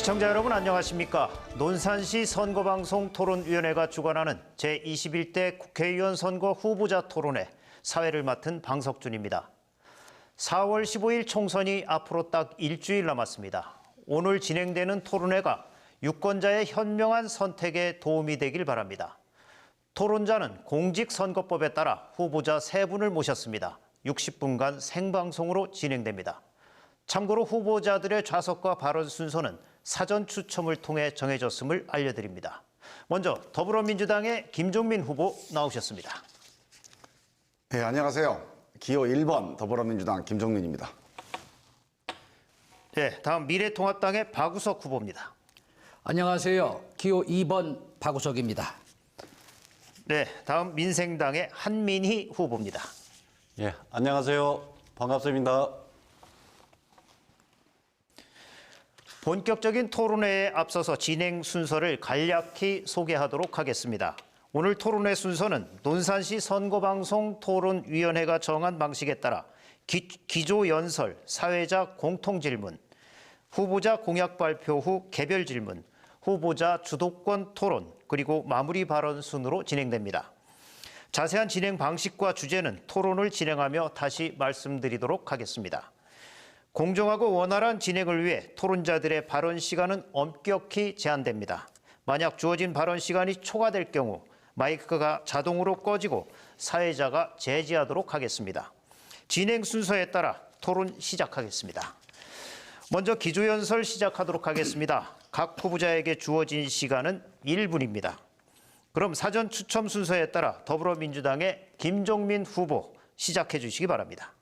시청자 여러분 안녕하십니까? 논산시 선거방송 토론위원회가 주관하는 제21대 국회의원 선거 후보자 토론회 사회를 맡은 방석준입니다. 4월 15일 총선이 앞으로 딱 일주일 남았습니다. 오늘 진행되는 토론회가 유권자의 현명한 선택에 도움이 되길 바랍니다. 토론자는 공직선거법에 따라 후보자 3분을 모셨습니다. 60분간 생방송으로 진행됩니다. 참고로 후보자들의 좌석과 발언 순서는 사전 추첨을 통해 정해졌음을 알려드립니다. 먼저 더불어민주당의 김종민 후보 나오셨습니다. 네, 안녕하세요. 기호 1번 더불어민주당 김종민입니다. 네, 다음 미래통합당의 박우석 후보입니다. 안녕하세요. 기호 2번 박우석입니다. 네, 다음 민생당의 한민희 후보입니다. 예, 안녕하세요. 반갑습니다. 본격적인 토론회에 앞서서 진행 순서를 간략히 소개하도록 하겠습니다. 오늘 토론회 순서는 논산시 선거방송 토론위원회가 정한 방식에 따라 기조연설, 사회자 공통질문, 후보자 공약 발표 후 개별 질문, 후보자 주도권 토론, 그리고 마무리 발언 순으로 진행됩니다. 자세한 진행 방식과 주제는 토론을 진행하며 다시 말씀드리도록 하겠습니다. 공정하고 원활한 진행을 위해 토론자들의 발언 시간은 엄격히 제한됩니다. 만약 주어진 발언 시간이 초과될 경우 마이크가 자동으로 꺼지고 사회자가 제지하도록 하겠습니다. 진행 순서에 따라 토론 시작하겠습니다. 먼저 기조연설 시작하도록 하겠습니다. 각 후보자에게 주어진 시간은 1분입니다. 그럼 사전 추첨 순서에 따라 더불어민주당의 김종민 후보 시작해 주시기 바랍니다.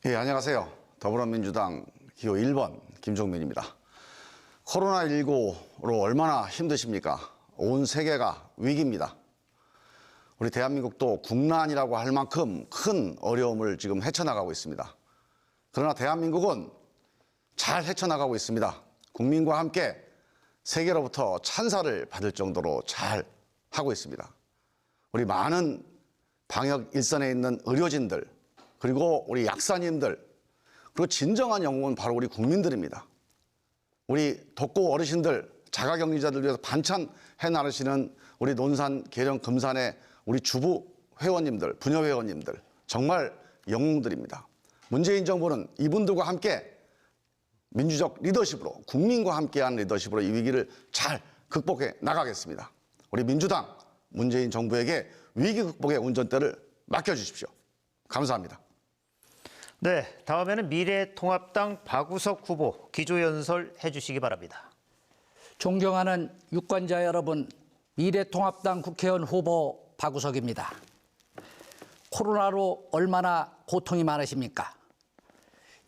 예, 안녕하세요. 더불어민주당 기호 1번 김종민입니다. 코로나19로 얼마나 힘드십니까? 온 세계가 위기입니다. 우리 대한민국도 국난이라고 할 만큼 큰 어려움을 지금 헤쳐나가고 있습니다. 그러나 대한민국은 잘 헤쳐나가고 있습니다. 국민과 함께 세계로부터 찬사를 받을 정도로 잘 하고 있습니다. 우리 많은 방역 일선에 있는 의료진들, 그리고 우리 약사님들, 그리고 진정한 영웅은 바로 우리 국민들입니다. 우리 독고 어르신들, 자가격리자들 위해서 반찬 해나르시는 우리 논산, 계령, 금산의 우리 주부 회원님들, 부녀 회원님들, 정말 영웅들입니다. 문재인 정부는 이분들과 함께 민주적 리더십으로, 국민과 함께한 리더십으로 이 위기를 잘 극복해 나가겠습니다. 우리 민주당, 문재인 정부에게 위기 극복의 운전대를 맡겨주십시오. 감사합니다. 네, 다음에는 미래통합당 박우석 후보 기조연설 해주시기 바랍니다. 존경하는 유권자 여러분, 미래통합당 국회의원 후보 박우석입니다. 코로나로 얼마나 고통이 많으십니까?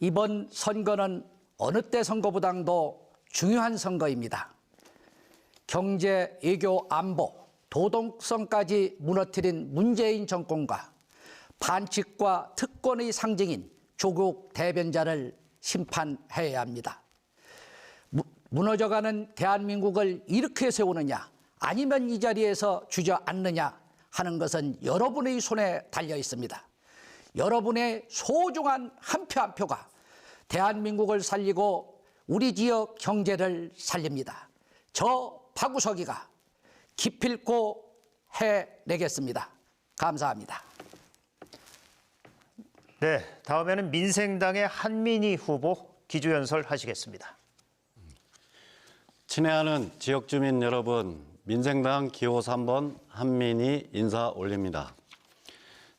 이번 선거는 어느 때 선거보다도 중요한 선거입니다. 경제, 외교, 안보, 도덕성까지 무너뜨린 문재인 정권과 반칙과 특권의 상징인 조국 대변자를 심판해야 합니다. 무너져가는 대한민국을 일으켜 세우느냐 아니면 이 자리에서 주저앉느냐 하는 것은 여러분의 손에 달려 있습니다. 여러분의 소중한 한 표 한 표가 대한민국을 살리고 우리 지역 경제를 살립니다. 저 박우석이가 기필코 해내겠습니다. 감사합니다. 네, 다음에는 민생당의 한민희 후보 기조연설 하시겠습니다. 친애하는 지역주민 여러분, 민생당 기호 3번 한민희 인사 올립니다.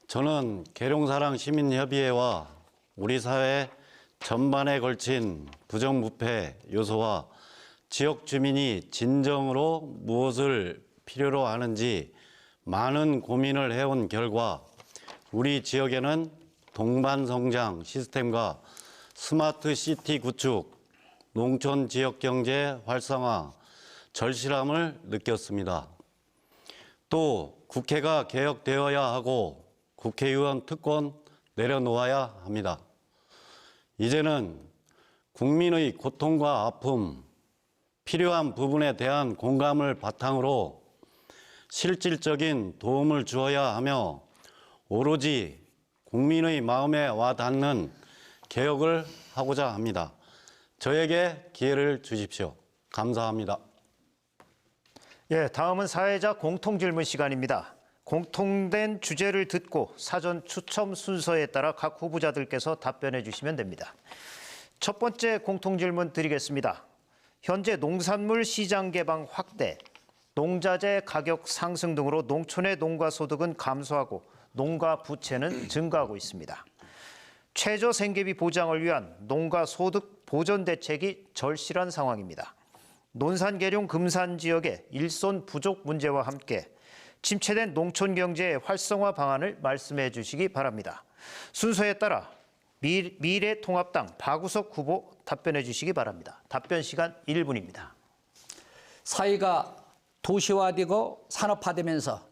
저는 계룡사랑 시민협의회와 우리 사회 전반에 걸친 부정부패 요소와 지역 주민이 진정으로 무엇을 필요로 하는지 많은 고민을 해온 결과 우리 지역에는 동반성장 시스템과 스마트 시티 구축, 농촌 지역 경제 활성화, 절실함을 느꼈습니다. 또 국회가 개혁되어야 하고 국회의원 특권 내려놓아야 합니다. 이제는 국민의 고통과 아픔, 필요한 부분에 대한 공감을 바탕으로 실질적인 도움을 주어야 하며 오로지 국민의 마음에 와닿는 개혁을 하고자 합니다. 저에게 기회를 주십시오. 감사합니다. 예, 다음은 사회자 공통질문 시간입니다. 공통된 주제를 듣고 사전 추첨 순서에 따라 각 후보자들께서 답변해 주시면 됩니다. 첫 번째 공통질문 드리겠습니다. 현재 농산물 시장 개방 확대, 농자재 가격 상승 등으로 농촌의 농가 소득은 감소하고 농가 부채는 증가하고 있습니다. 최저 생계비 보장을 위한 농가 소득 보전 대책이 절실한 상황입니다. 논산 계룡 금산 지역의 일손 부족 문제와 함께 침체된 농촌 경제의 활성화 방안을 말씀해 주시기 바랍니다. 순서에 따라 미래통합당 박우석 후보 답변해 주시기 바랍니다. 답변 시간 1분입니다. 사회가 도시화되고 산업화되면서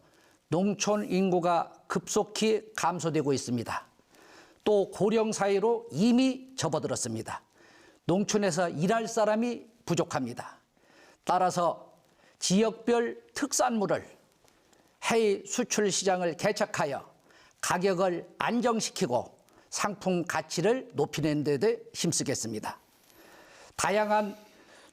농촌 인구가 급속히 감소되고 있습니다. 또 고령 사회로 이미 접어들었습니다. 농촌에서 일할 사람이 부족합니다. 따라서 지역별 특산물을 해외 수출 시장을 개척하여 가격을 안정시키고 상품 가치를 높이는 데 힘쓰겠습니다. 다양한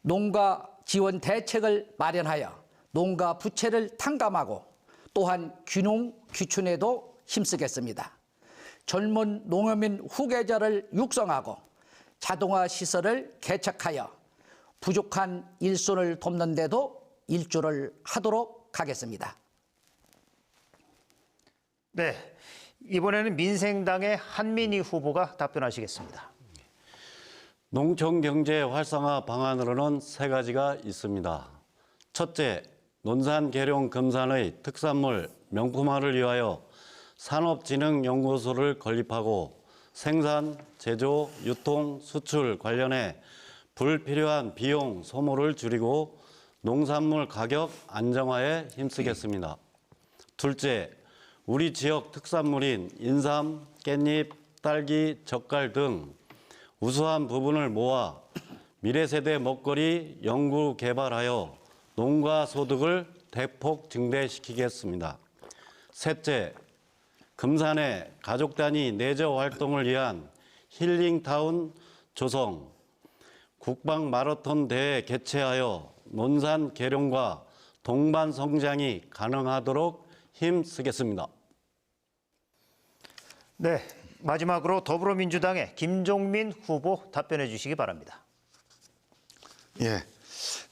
농가 지원 대책을 마련하여 농가 부채를 탕감하고 또한 귀농 귀촌에도 힘쓰겠습니다. 젊은 농어민 후계자를 육성하고 자동화 시설을 개척하여 부족한 일손을 돕는 데도 일조를 하도록 하겠습니다. 네, 이번에는 민생당의 한민희 후보가 답변하시겠습니다. 농촌 경제 활성화 방안으로는 세 가지가 있습니다. 첫째, 논산 계룡 금산의 특산물 명품화를 위하여 산업진흥연구소를 건립하고 생산, 제조, 유통, 수출 관련해 불필요한 비용 소모를 줄이고 농산물 가격 안정화에 힘쓰겠습니다. 둘째, 우리 지역 특산물인 인삼, 깻잎, 딸기, 젓갈 등 우수한 부분을 모아 미래세대 먹거리 연구 개발하여 농가 소득을 대폭 증대시키겠습니다. 셋째, 금산의 가족 단위 내저 활동을 위한 힐링타운 조성, 국방 마라톤 대회 개최하여 논산 계룡과 동반 성장이 가능하도록 힘쓰겠습니다. 네, 마지막으로 더불어민주당의 김종민 후보 답변해 주시기 바랍니다. 예,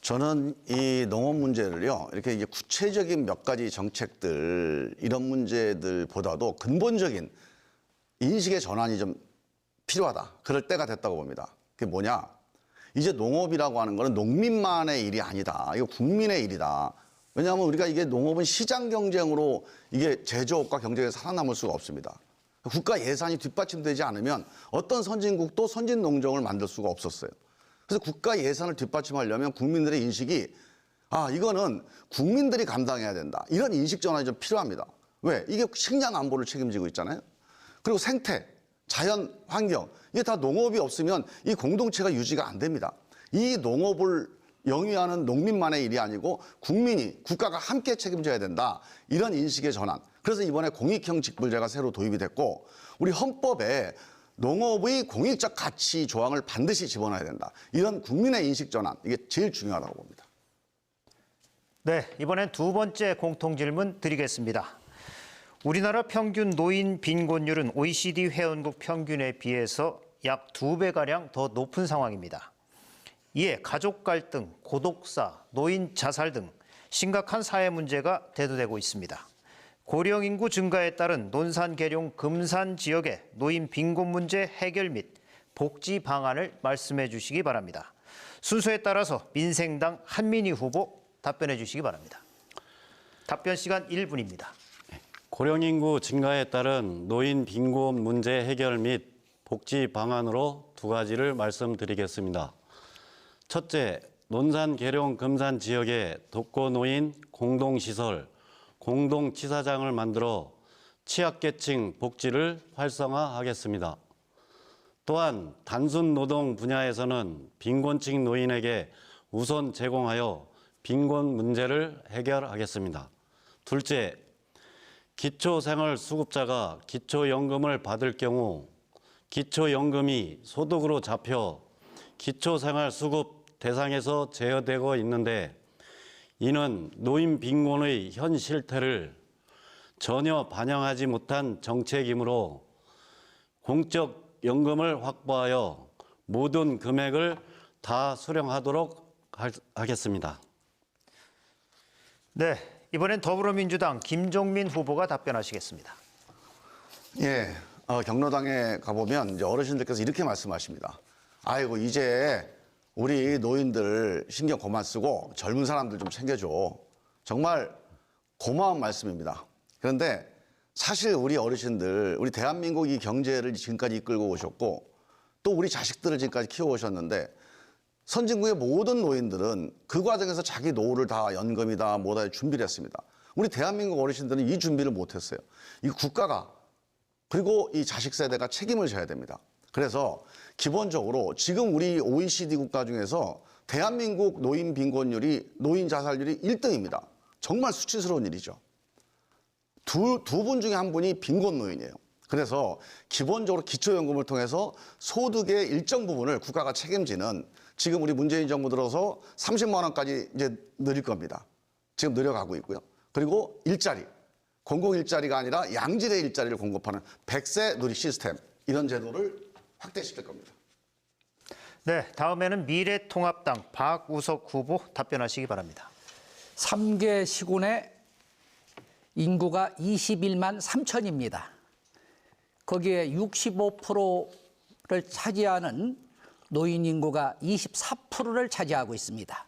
저는 이 농업 문제를요, 이렇게 이제 구체적인 몇 가지 정책들, 이런 문제들보다도 근본적인 인식의 전환이 좀 필요하다. 그럴 때가 됐다고 봅니다. 그게 뭐냐? 이제 농업이라고 하는 거는 농민만의 일이 아니다. 이거 국민의 일이다. 왜냐하면 우리가 이게 농업은 시장 경쟁으로 이게 제조업과 경쟁에서 살아남을 수가 없습니다. 국가 예산이 뒷받침되지 않으면 어떤 선진국도 선진 농정을 만들 수가 없었어요. 그래서 국가 예산을 뒷받침하려면 국민들의 인식이 이거는 국민들이 감당해야 된다. 이런 인식 전환이 좀 필요합니다. 왜? 이게 식량 안보를 책임지고 있잖아요. 그리고 생태, 자연, 환경 이게 다 농업이 없으면 이 공동체가 유지가 안 됩니다. 이 농업을 영위하는 농민만의 일이 아니고 국민이, 국가가 함께 책임져야 된다. 이런 인식의 전환. 그래서 이번에 공익형 직불제가 새로 도입이 됐고 우리 헌법에 농업의 공익적 가치 조항을 반드시 집어넣어야 된다. 이런 국민의 인식 전환, 이게 제일 중요하다고 봅니다. 네, 이번엔 두 번째 공통질문 드리겠습니다. 우리나라 평균 노인 빈곤율은 OECD 회원국 평균에 비해서 약 2배가량 더 높은 상황입니다. 이에 가족 갈등, 고독사, 노인 자살 등 심각한 사회 문제가 대두되고 있습니다. 고령 인구 증가에 따른 논산 계룡 금산 지역의 노인 빈곤 문제 해결 및 복지 방안을 말씀해 주시기 바랍니다. 순서에 따라서 민생당 한민희 후보 답변해 주시기 바랍니다. 답변 시간 1분입니다. 고령 인구 증가에 따른 노인 빈곤 문제 해결 및 복지 방안으로 두 가지를 말씀드리겠습니다. 첫째, 논산 계룡 금산 지역의 독거노인 공동시설, 공동치사장을 만들어 취약계층 복지를 활성화하겠습니다. 또한 단순 노동 분야에서는 빈곤층 노인에게 우선 제공하여 빈곤 문제를 해결하겠습니다. 둘째, 기초생활수급자가 기초연금을 받을 경우 기초연금이 소득으로 잡혀 기초생활수급 대상에서 제어되고 있는데 이는 노인 빈곤의 현 실태를 전혀 반영하지 못한 정책이므로 공적 연금을 확보하여 모든 금액을 다 수령하도록 하겠습니다. 네, 이번엔 더불어민주당 김종민 후보가 답변하시겠습니다. 예, 경로당에 가보면 이제 어르신들께서 이렇게 말씀하십니다. 아이고, 이제 우리 노인들 신경 그만 쓰고 젊은 사람들 좀 챙겨줘. 정말 고마운 말씀입니다. 그런데 사실 우리 어르신들, 우리 대한민국 이 경제를 지금까지 이끌고 오셨고 또 우리 자식들을 지금까지 키워오셨는데 선진국의 모든 노인들은 그 과정에서 자기 노후를 다 연금이다 뭐다 준비를 했습니다. 우리 대한민국 어르신들은 이 준비를 못했어요. 이 국가가 그리고 이 자식 세대가 책임을 져야 됩니다. 그래서 기본적으로 지금 우리 OECD 국가 중에서 대한민국 노인 빈곤율이, 노인 자살률이 1등입니다. 정말 수치스러운 일이죠. 두 분 중에 한 분이 빈곤 노인이에요. 그래서 기본적으로 기초연금을 통해서 소득의 일정 부분을 국가가 책임지는, 지금 우리 문재인 정부 들어서 30만 원까지 이제 늘릴 겁니다. 지금 늘려가고 있고요. 그리고 일자리, 공공 일자리가 아니라 양질의 일자리를 공급하는 100세 누리 시스템, 이런 제도를 확대시킬 겁니다. 네, 다음에는 미래통합당 박우석 후보 답변하시기 바랍니다. 3개 시군의 인구가 21만 3천입니다. 거기에 65%를 차지하는 노인 인구가 24%를 차지하고 있습니다.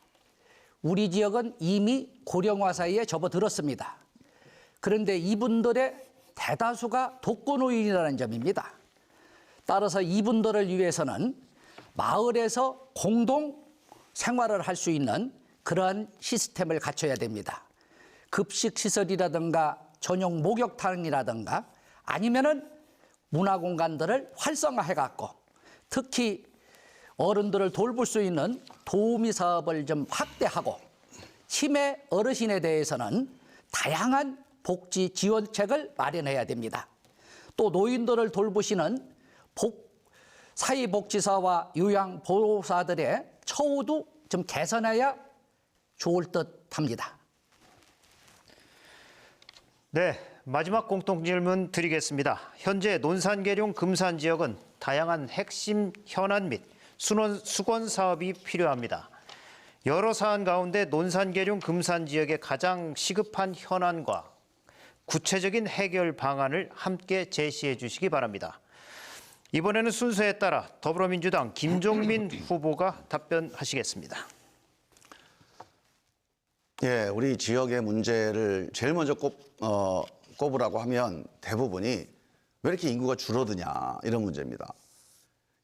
우리 지역은 이미 고령화 사이에 접어들었습니다. 그런데 이분들의 대다수가 독거노인이라는 점입니다. 따라서 이분들을 위해서는 마을에서 공동 생활을 할 수 있는 그러한 시스템을 갖춰야 됩니다. 급식시설이라든가 전용 목욕탕이라든가 아니면은 문화공간들을 활성화해갖고 특히 어른들을 돌볼 수 있는 도우미 사업을 좀 확대하고 치매 어르신에 대해서는 다양한 복지 지원책을 마련해야 됩니다. 또 노인들을 돌보시는 사회복지사와 요양보호사들의 처우도 좀 개선해야 좋을 듯합니다. 네, 마지막 공통질문 드리겠습니다. 현재 논산계룡 금산 지역은 다양한 핵심 현안 및 수건 사업이 필요합니다. 여러 사안 가운데 논산계룡 금산 지역의 가장 시급한 현안과 구체적인 해결 방안을 함께 제시해 주시기 바랍니다. 이번에는 순서에 따라 더불어민주당 김종민 후보가 답변하시겠습니다. 예, 우리 지역의 문제를 제일 먼저 꼽으라고 하면 대부분이 왜 이렇게 인구가 줄어드냐, 이런 문제입니다.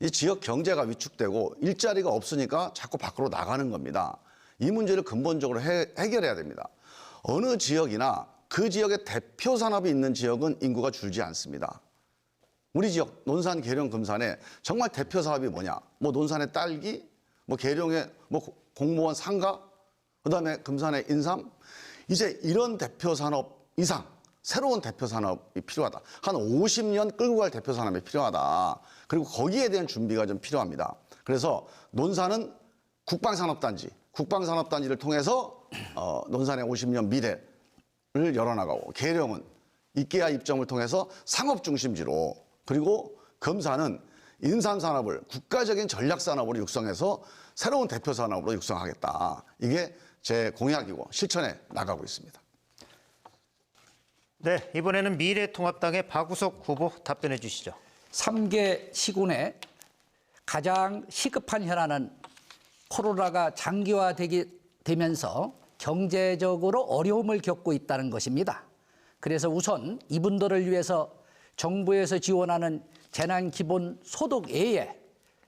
이 지역 경제가 위축되고 일자리가 없으니까 자꾸 밖으로 나가는 겁니다. 이 문제를 근본적으로 해결해야 됩니다. 어느 지역이나 그 지역의 대표 산업이 있는 지역은 인구가 줄지 않습니다. 우리 지역 논산, 계룡, 금산에 정말 대표 사업이 뭐냐? 뭐 논산의 딸기, 뭐 계룡의 뭐 공무원 상가, 그다음에 금산의 인삼. 이제 이런 대표 산업 이상 새로운 대표 산업이 필요하다. 한 50년 끌고 갈 대표 산업이 필요하다. 그리고 거기에 대한 준비가 좀 필요합니다. 그래서 논산은 국방산업단지를 통해서 논산의 50년 미래를 열어나가고, 계룡은 이케아 입점을 통해서 상업 중심지로, 그리고 금산은 인삼산업을 국가적인 전략산업으로 육성해서 새로운 대표 산업으로 육성하겠다. 이게 제 공약이고 실천에 나가고 있습니다. 네, 이번에는 미래통합당의 박우석 후보 답변해 주시죠. 3개 시군의 가장 시급한 현안은 코로나가 장기화되면서 경제적으로 어려움을 겪고 있다는 것입니다. 그래서 우선 이분들을 위해서 정부에서 지원하는 재난기본소득 외에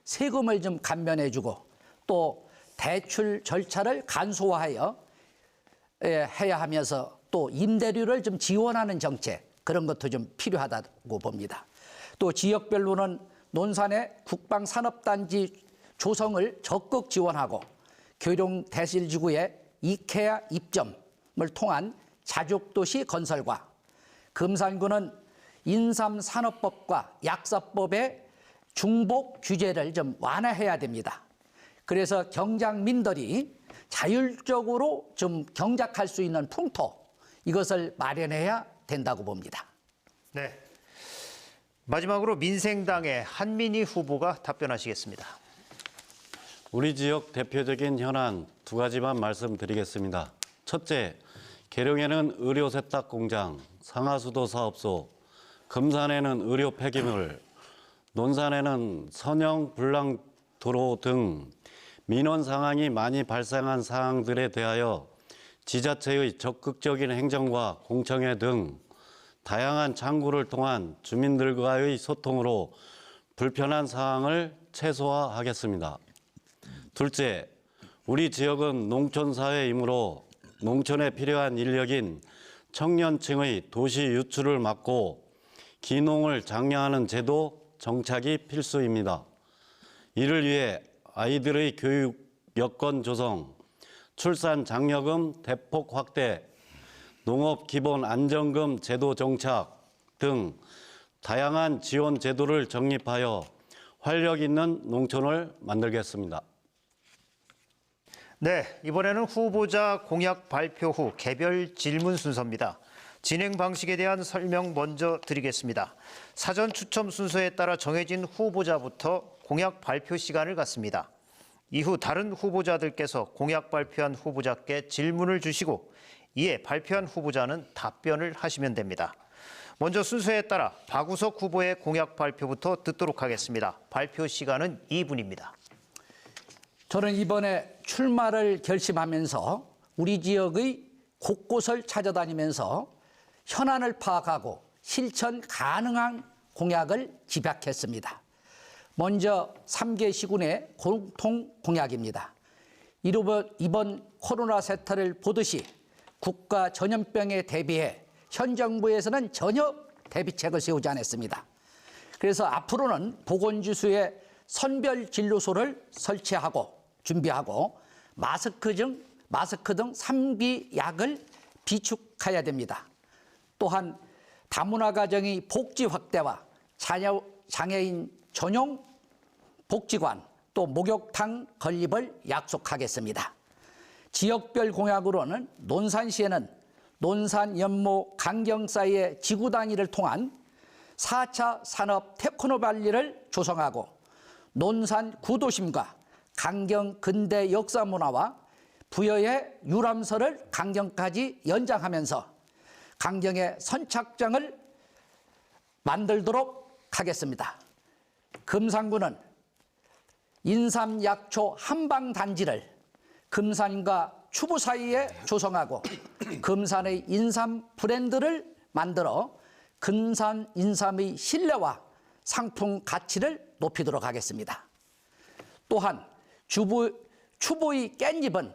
세금을 좀 감면해주고 또 대출 절차를 간소화하여 해야 하면서 또 임대료를 좀 지원하는 정책, 그런 것도 좀 필요하다고 봅니다. 또 지역별로는 논산의 국방산업단지 조성을 적극 지원하고 계룡 대실지구의 이케아 입점을 통한 자족도시 건설과 금산구는 인삼산업법과 약사법의 중복 규제를 좀 완화해야 됩니다. 그래서 경장민들이 자율적으로 좀 경작할 수 있는 풍토, 이것을 마련해야 된다고 봅니다. 네. 마지막으로 민생당의 한민희 후보가 답변하시겠습니다. 우리 지역 대표적인 현안 두 가지만 말씀드리겠습니다. 첫째, 계룡에는 의료 세탁 공장, 상하수도 사업소, 금산에는 의료 폐기물, 논산에는 선형 불량 도로 등 민원 상황이 많이 발생한 사항들에 대하여 지자체의 적극적인 행정과 공청회 등 다양한 창구를 통한 주민들과의 소통으로 불편한 사항을 최소화하겠습니다. 둘째, 우리 지역은 농촌사회이므로 농촌에 필요한 인력인 청년층의 도시 유출을 막고 기농을 장려하는 제도 정착이 필수입니다. 이를 위해 아이들의 교육 여건 조성, 출산 장려금 대폭 확대, 농업 기본 안정금 제도 정착 등 다양한 지원 제도를 정립하여 활력 있는 농촌을 만들겠습니다. 네, 이번에는 후보자 공약 발표 후 개별 질문 순서입니다. 진행 방식에 대한 설명 먼저 드리겠습니다. 사전 추첨 순서에 따라 정해진 후보자부터 공약 발표 시간을 갖습니다. 이후 다른 후보자들께서 공약 발표한 후보자께 질문을 주시고 이에 발표한 후보자는 답변을 하시면 됩니다. 먼저 순서에 따라 박우석 후보의 공약 발표부터 듣도록 하겠습니다. 발표 시간은 2분입니다. 저는 이번에 출마를 결심하면서 우리 지역의 곳곳을 찾아다니면서 현안을 파악하고 실천 가능한 공약을 집약했습니다. 먼저 3개 시군의 공통 공약입니다. 이번 코로나 사태를 보듯이 국가 전염병에 대비해 현 정부에서는 전혀 대비책을 세우지 않았습니다. 그래서 앞으로는 보건지수에 선별 진료소를 설치하고 준비하고 마스크 등 3기 약을 비축해야 됩니다. 또한 다문화 가정의 복지 확대와 장애인 전용 복지관 또 목욕탕 건립을 약속하겠습니다. 지역별 공약으로는 논산시에는 논산, 연모, 강경 사이의 지구 단위를 통한 4차 산업 테크노밸리를 조성하고 논산 구도심과 강경 근대 역사 문화와 부여의 유람선을 강경까지 연장하면서 강경의 선착장을 만들도록 하겠습니다. 금산구는 인삼 약초 한방단지를 금산과 추부 사이에 조성하고 금산의 인삼 브랜드를 만들어 금산 인삼의 신뢰와 상품 가치를 높이도록 하겠습니다. 또한 추부의 깻잎은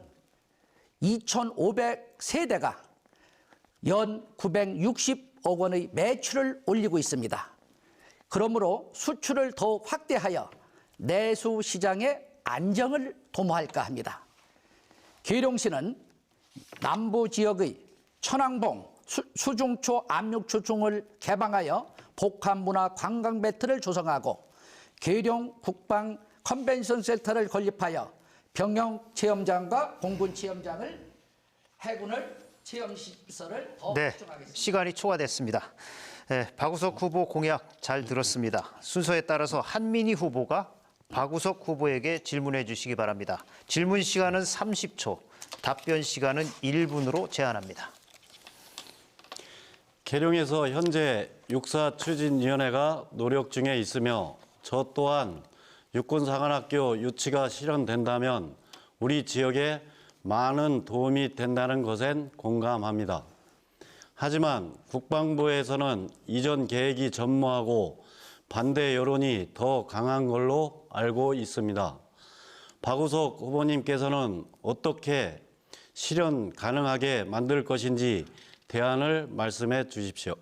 2,500세대가 연 960억 원의 매출을 올리고 있습니다. 그러므로 수출을 더 확대하여 내수 시장의 안정을 도모할까 합니다. 계룡시는 남부 지역의 천왕봉, 수중초, 압력초중을 개방하여 복합문화 관광배틀을 조성하고 계룡 국방 컨벤션 센터를 건립하여 병영 체험장과 공군 체험장을 해군을 체험시설을 더 확충하겠습니다. 시간이 초과됐습니다. 네, 박우석 후보 공약 잘 들었습니다. 순서에 따라서 한민희 후보가 박우석 후보에게 질문해 주시기 바랍니다. 질문 시간은 30초, 답변 시간은 1분으로 제한합니다. 계룡에서 현재 육사추진위원회가 노력 중에 있으며 저 또한 육군사관학교 유치가 실현된다면 우리 지역에 많은 도움이 된다는 것엔 공감합니다. 하지만 국방부에서는 이전 계획이 전무하고 반대 여론이 더 강한 걸로 알고 있습니다. 박우석 후보님께서는 어떻게 실현 가능하게 만들 것인지 대안을 말씀해 주십시오.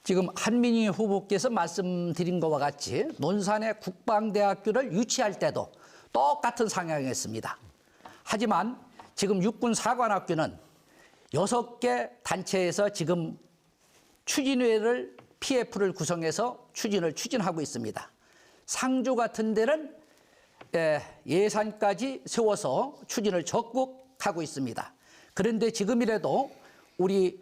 지금 한민희 후보께서 말씀드린 것과 같이 논산의 국방대학교를 유치할 때도 똑같은 상황이었습니다. 하지만 지금 육군사관학교는 6개 단체에서 지금 추진회를 PF를 구성해서 추진하고 있습니다. 상주 같은 데는 예산까지 세워서 추진을 적극 하고 있습니다. 그런데 지금이라도 우리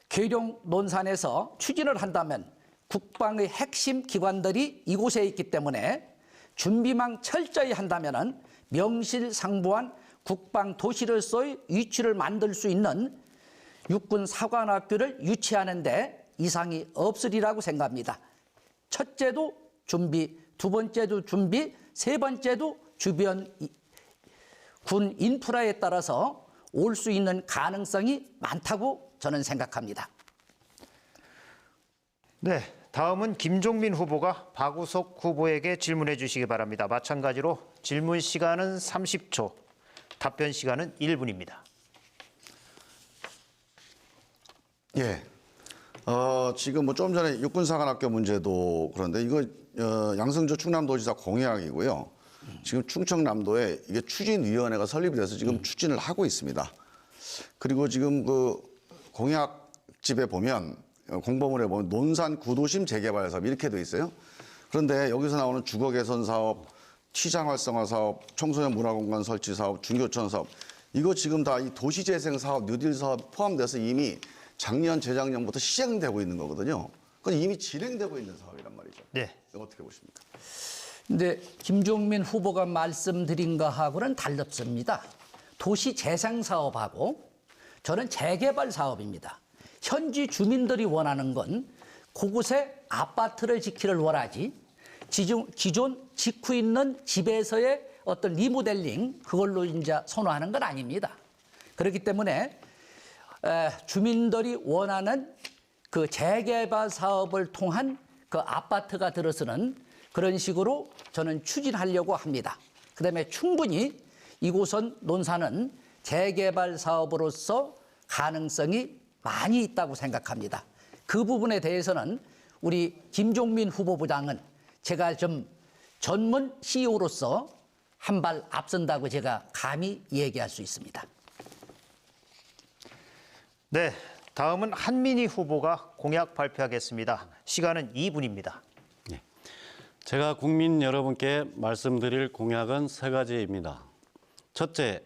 계룡 논산에서 추진을 한다면 국방의 핵심 기관들이 이곳에 있기 때문에 준비만 철저히 한다면 명실상부한 국방 도시로서의 위치를 만들 수 있는 육군 사관학교를 유치하는 데 이상이 없으리라고 생각합니다. 첫째도 준비, 두 번째도 준비, 세 번째도 주변 군 인프라에 따라서 올 수 있는 가능성이 많다고 저는 생각합니다. 네, 다음은 김종민 후보가 박우석 후보에게 질문해 주시기 바랍니다. 마찬가지로 질문 시간은 30초, 답변 시간은 1분입니다. 예. 지금 뭐 좀 전에 육군사관학교 문제도 그런데 이거 양승조 충남도지사 공약이고요. 지금 충청남도에 이게 추진위원회가 설립이 돼서 지금 추진을 하고 있습니다. 그리고 지금 그 공약집에 보면 공보문에 보면 논산 구도심 재개발 사업 이렇게 돼 있어요. 그런데 여기서 나오는 주거 개선 사업, 시장 활성화 사업, 청소년 문화공간 설치 사업, 중교촌 사업 이거 지금 다 이 도시재생 사업, 뉴딜 사업 포함돼서 이미 작년, 재작년부터 시행되고 있는 거거든요. 그건 이미 진행되고 있는 사업이란 말이죠. 네. 이거 어떻게 보십니까? 근데 김종민 후보가 말씀드린 거하고는 달랐습니다. 도시 재생 사업하고 저는 재개발 사업입니다. 현지 주민들이 원하는 건 그곳에 아파트를 짓기를 원하지 기존 짓고 있는 집에서의 어떤 리모델링 그걸로 이제 선호하는 건 아닙니다. 그렇기 때문에 주민들이 원하는 그 재개발 사업을 통한 그 아파트가 들어서는 그런 식으로 저는 추진하려고 합니다. 그다음에 충분히 이곳은 논산은 재개발 사업으로서 가능성이 많이 있다고 생각합니다. 그 부분에 대해서는 우리 김종민 후보부장은 제가 좀 전문 CEO로서 한 발 앞선다고 제가 감히 얘기할 수 있습니다. 네, 다음은 한민희 후보가 공약 발표하겠습니다. 시간은 2분입니다. 제가 국민 여러분께 말씀드릴 공약은 세 가지입니다. 첫째,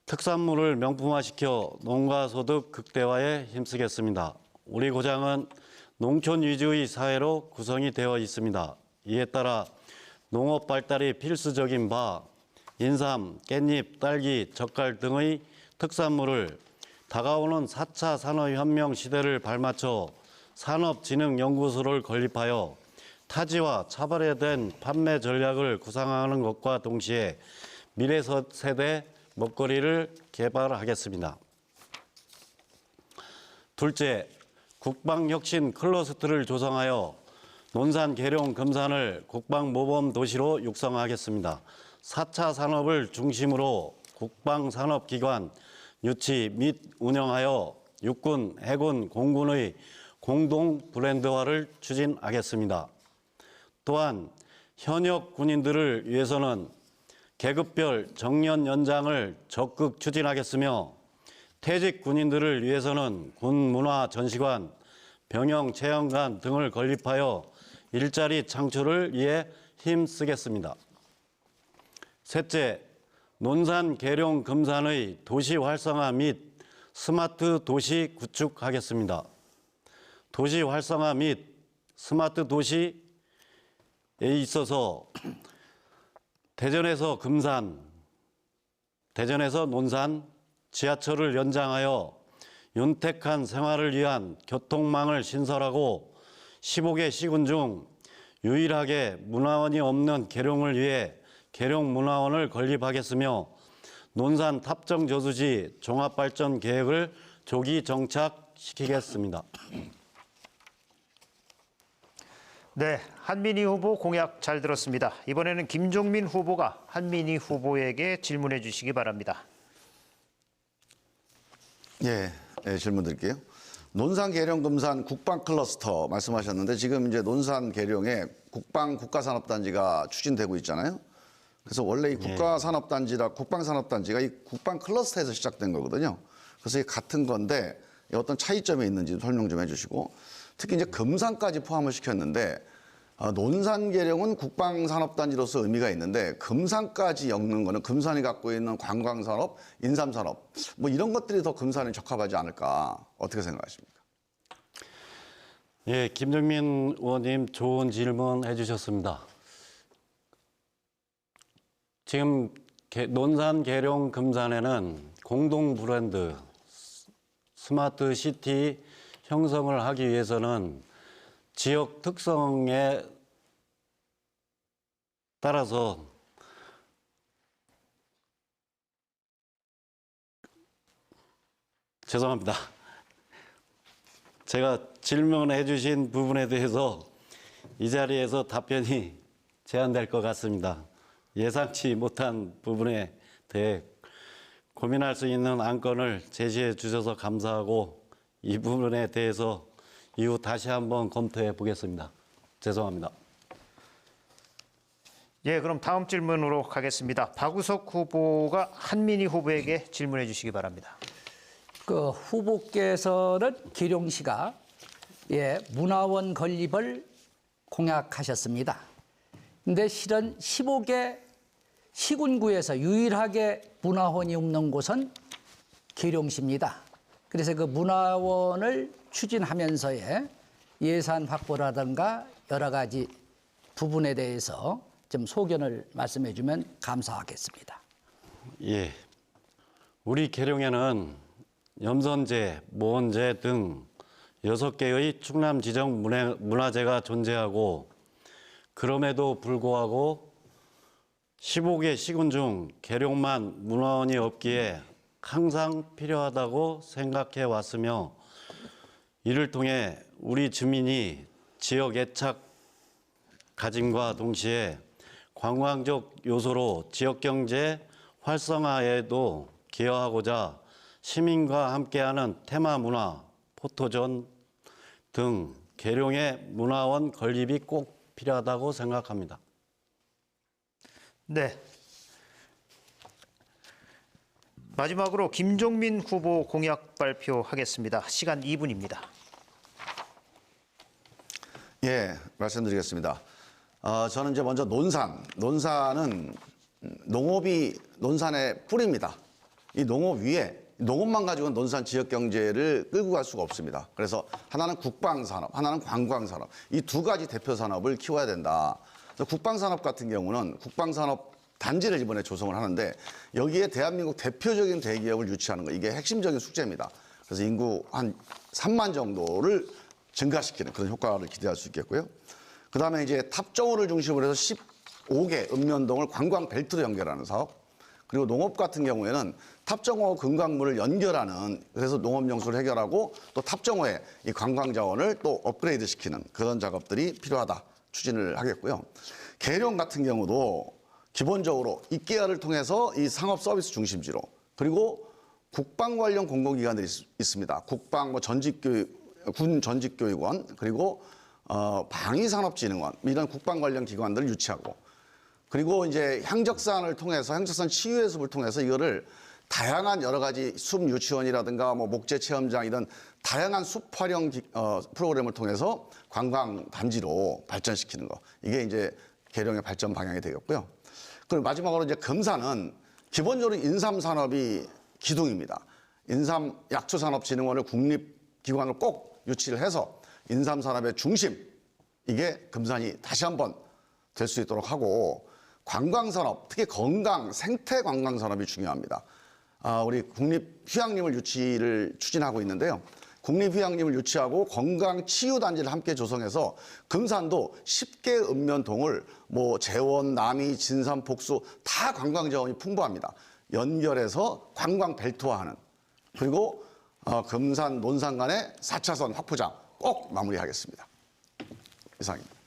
특산물을 명품화시켜 농가소득 극대화에 힘쓰겠습니다. 우리 고장은 농촌 위주의 사회로 구성이 되어 있습니다. 이에 따라 농업 발달이 필수적인 바, 인삼, 깻잎, 딸기, 젓갈 등의 특산물을 다가오는 4차 산업혁명 시대를 발맞춰 산업진흥연구소를 건립하여 타지와 차별화된 판매 전략을 구상하는 것과 동시에 미래 세대 먹거리를 개발하겠습니다. 둘째, 국방혁신 클러스터를 조성하여 논산, 계룡, 금산을 국방모범 도시로 육성하겠습니다. 4차 산업을 중심으로 국방산업기관 유치 및 운영하여 육군, 해군, 공군의 공동 브랜드화를 추진하겠습니다. 또한 현역 군인들을 위해서는 계급별 정년 연장을 적극 추진하겠으며 퇴직 군인들을 위해서는 군문화전시관, 병영체험관 등을 건립하여 일자리 창출을 위해 힘쓰겠습니다. 셋째, 논산, 계룡, 금산의 도시 활성화 및 스마트 도시 구축하겠습니다. 도시 활성화 및 스마트 도시에 있어서 대전에서 금산, 대전에서 논산, 지하철을 연장하여 윤택한 생활을 위한 교통망을 신설하고 15개 시군 중 유일하게 문화원이 없는 계룡을 위해 계룡문화원을 건립하겠으며 논산 탑정저수지 종합발전 계획을 조기 정착시키겠습니다. 네, 한민희 후보 공약 잘 들었습니다. 이번에는 김종민 후보가 한민희 후보에게 질문해 주시기 바랍니다. 예, 질문 드릴게요. 논산, 계룡, 금산 국방 클러스터 말씀하셨는데 지금 이제 논산, 계룡에 국방 국가산업단지가 추진되고 있잖아요. 그래서 원래 이 국방산업단지가 이 국방 클러스터에서 시작된 거거든요. 그래서 이게 같은 건데 어떤 차이점이 있는지 설명 좀 해주시고 특히 이제 금산까지 포함을 시켰는데 논산 계룡은 국방산업단지로서 의미가 있는데 금산까지 엮는 거는 금산이 갖고 있는 관광산업, 인삼산업 뭐 이런 것들이 더 금산에 적합하지 않을까 어떻게 생각하십니까? 예, 김정민 의원님 좋은 질문 해주셨습니다. 지금 논산, 계룡, 금산에는 공동 브랜드 스마트 시티 형성을 하기 위해서는 지역 특성에 따라서 죄송합니다. 제가 질문해 주신 부분에 대해서 이 자리에서 답변이 제한될 것 같습니다. 예상치 못한 부분에 대해 고민할 수 있는 안건을 제시해 주셔서 감사하고 이 부분에 대해서 이후 다시 한번 검토해 보겠습니다. 죄송합니다. 예, 그럼 다음 질문으로 가겠습니다. 박우석 후보가 한민희 후보에게 질문해 주시기 바랍니다. 그 후보께서는 계룡시가 문화원 건립을 공약하셨습니다. 근데 실은 15개 시군구에서 유일하게 문화원이 없는 곳은 계룡시입니다. 그래서 그 문화원을 추진하면서의 예산 확보라든가 여러 가지 부분에 대해서 좀 소견을 말씀해 주면 감사하겠습니다. 예, 우리 계룡에는 염선제, 모원제 등 6개의 충남 지정 문화재가 존재하고 그럼에도 불구하고 15개 시군 중 계룡만 문화원이 없기에 항상 필요하다고 생각해 왔으며 이를 통해 우리 주민이 지역 애착 가짐과 동시에 관광적 요소로 지역 경제 활성화에도 기여하고자 시민과 함께하는 테마 문화, 포토존 등 계룡의 문화원 건립이 꼭 필요하다고 생각합니다. 네. 마지막으로 김종민 후보 공약 발표하겠습니다. 시간 2분입니다. 예, 말씀드리겠습니다. 저는 이제 먼저 논산은 농업이 논산의 뿌리입니다. 이 농업 위에 농업만 가지고는 논산 지역 경제를 끌고 갈 수가 없습니다. 그래서 하나는 국방산업, 하나는 관광산업 이 두 가지 대표 산업을 키워야 된다. 그래서 국방산업 같은 경우는 국방산업 단지를 이번에 조성을 하는데 여기에 대한민국 대표적인 대기업을 유치하는 거 이게 핵심적인 숙제입니다. 그래서 인구 한 3만 정도를 증가시키는 그런 효과를 기대할 수 있겠고요. 그다음에 이제 탑정호를 중심으로 해서 15개 읍면동을 관광 벨트로 연결하는 사업. 그리고 농업 같은 경우에는 탑정호 금강물을 연결하는 그래서 농업 용수를 해결하고 또 탑정호에 이 관광 자원을 또 업그레이드 시키는 그런 작업들이 필요하다 추진을 하겠고요. 계룡 같은 경우도 기본적으로 입계화를 통해서 이 상업 서비스 중심지로 그리고 국방 관련 공공기관들이 있습니다. 국방 뭐 군 전직교육원 그리고 방위산업진흥원 이런 국방 관련 기관들을 유치하고 그리고 이제 향적산을 통해서 향적산 치유해습을 통해서 이거를 다양한 여러 가지 숲 유치원이라든가 뭐 목재 체험장 이런 다양한 숲 활용 프로그램을 통해서 관광 단지로 발전시키는 거 이게 이제 계룡의 발전 방향이 되겠고요. 그리고 마지막으로 이제 금산은 기본적으로 인삼 산업이 기둥입니다. 인삼 약초산업진흥원을 국립기관을 꼭 유치를 해서 인삼 산업의 중심 이게 금산이 다시 한번 될 수 있도록 하고 관광산업 특히 건강 생태 관광산업이 중요합니다. 우리 국립휴양림을 유치를 추진하고 있는데요. 국립휴양림을 유치하고 건강치유단지를 함께 조성해서 금산도 10개 읍면동을 뭐 재원, 남이, 진산, 복수 다 관광자원이 풍부합니다. 연결해서 관광 벨트화하는 그리고 금산, 논산 간의 4차선 확포장 꼭 마무리하겠습니다. 이상입니다.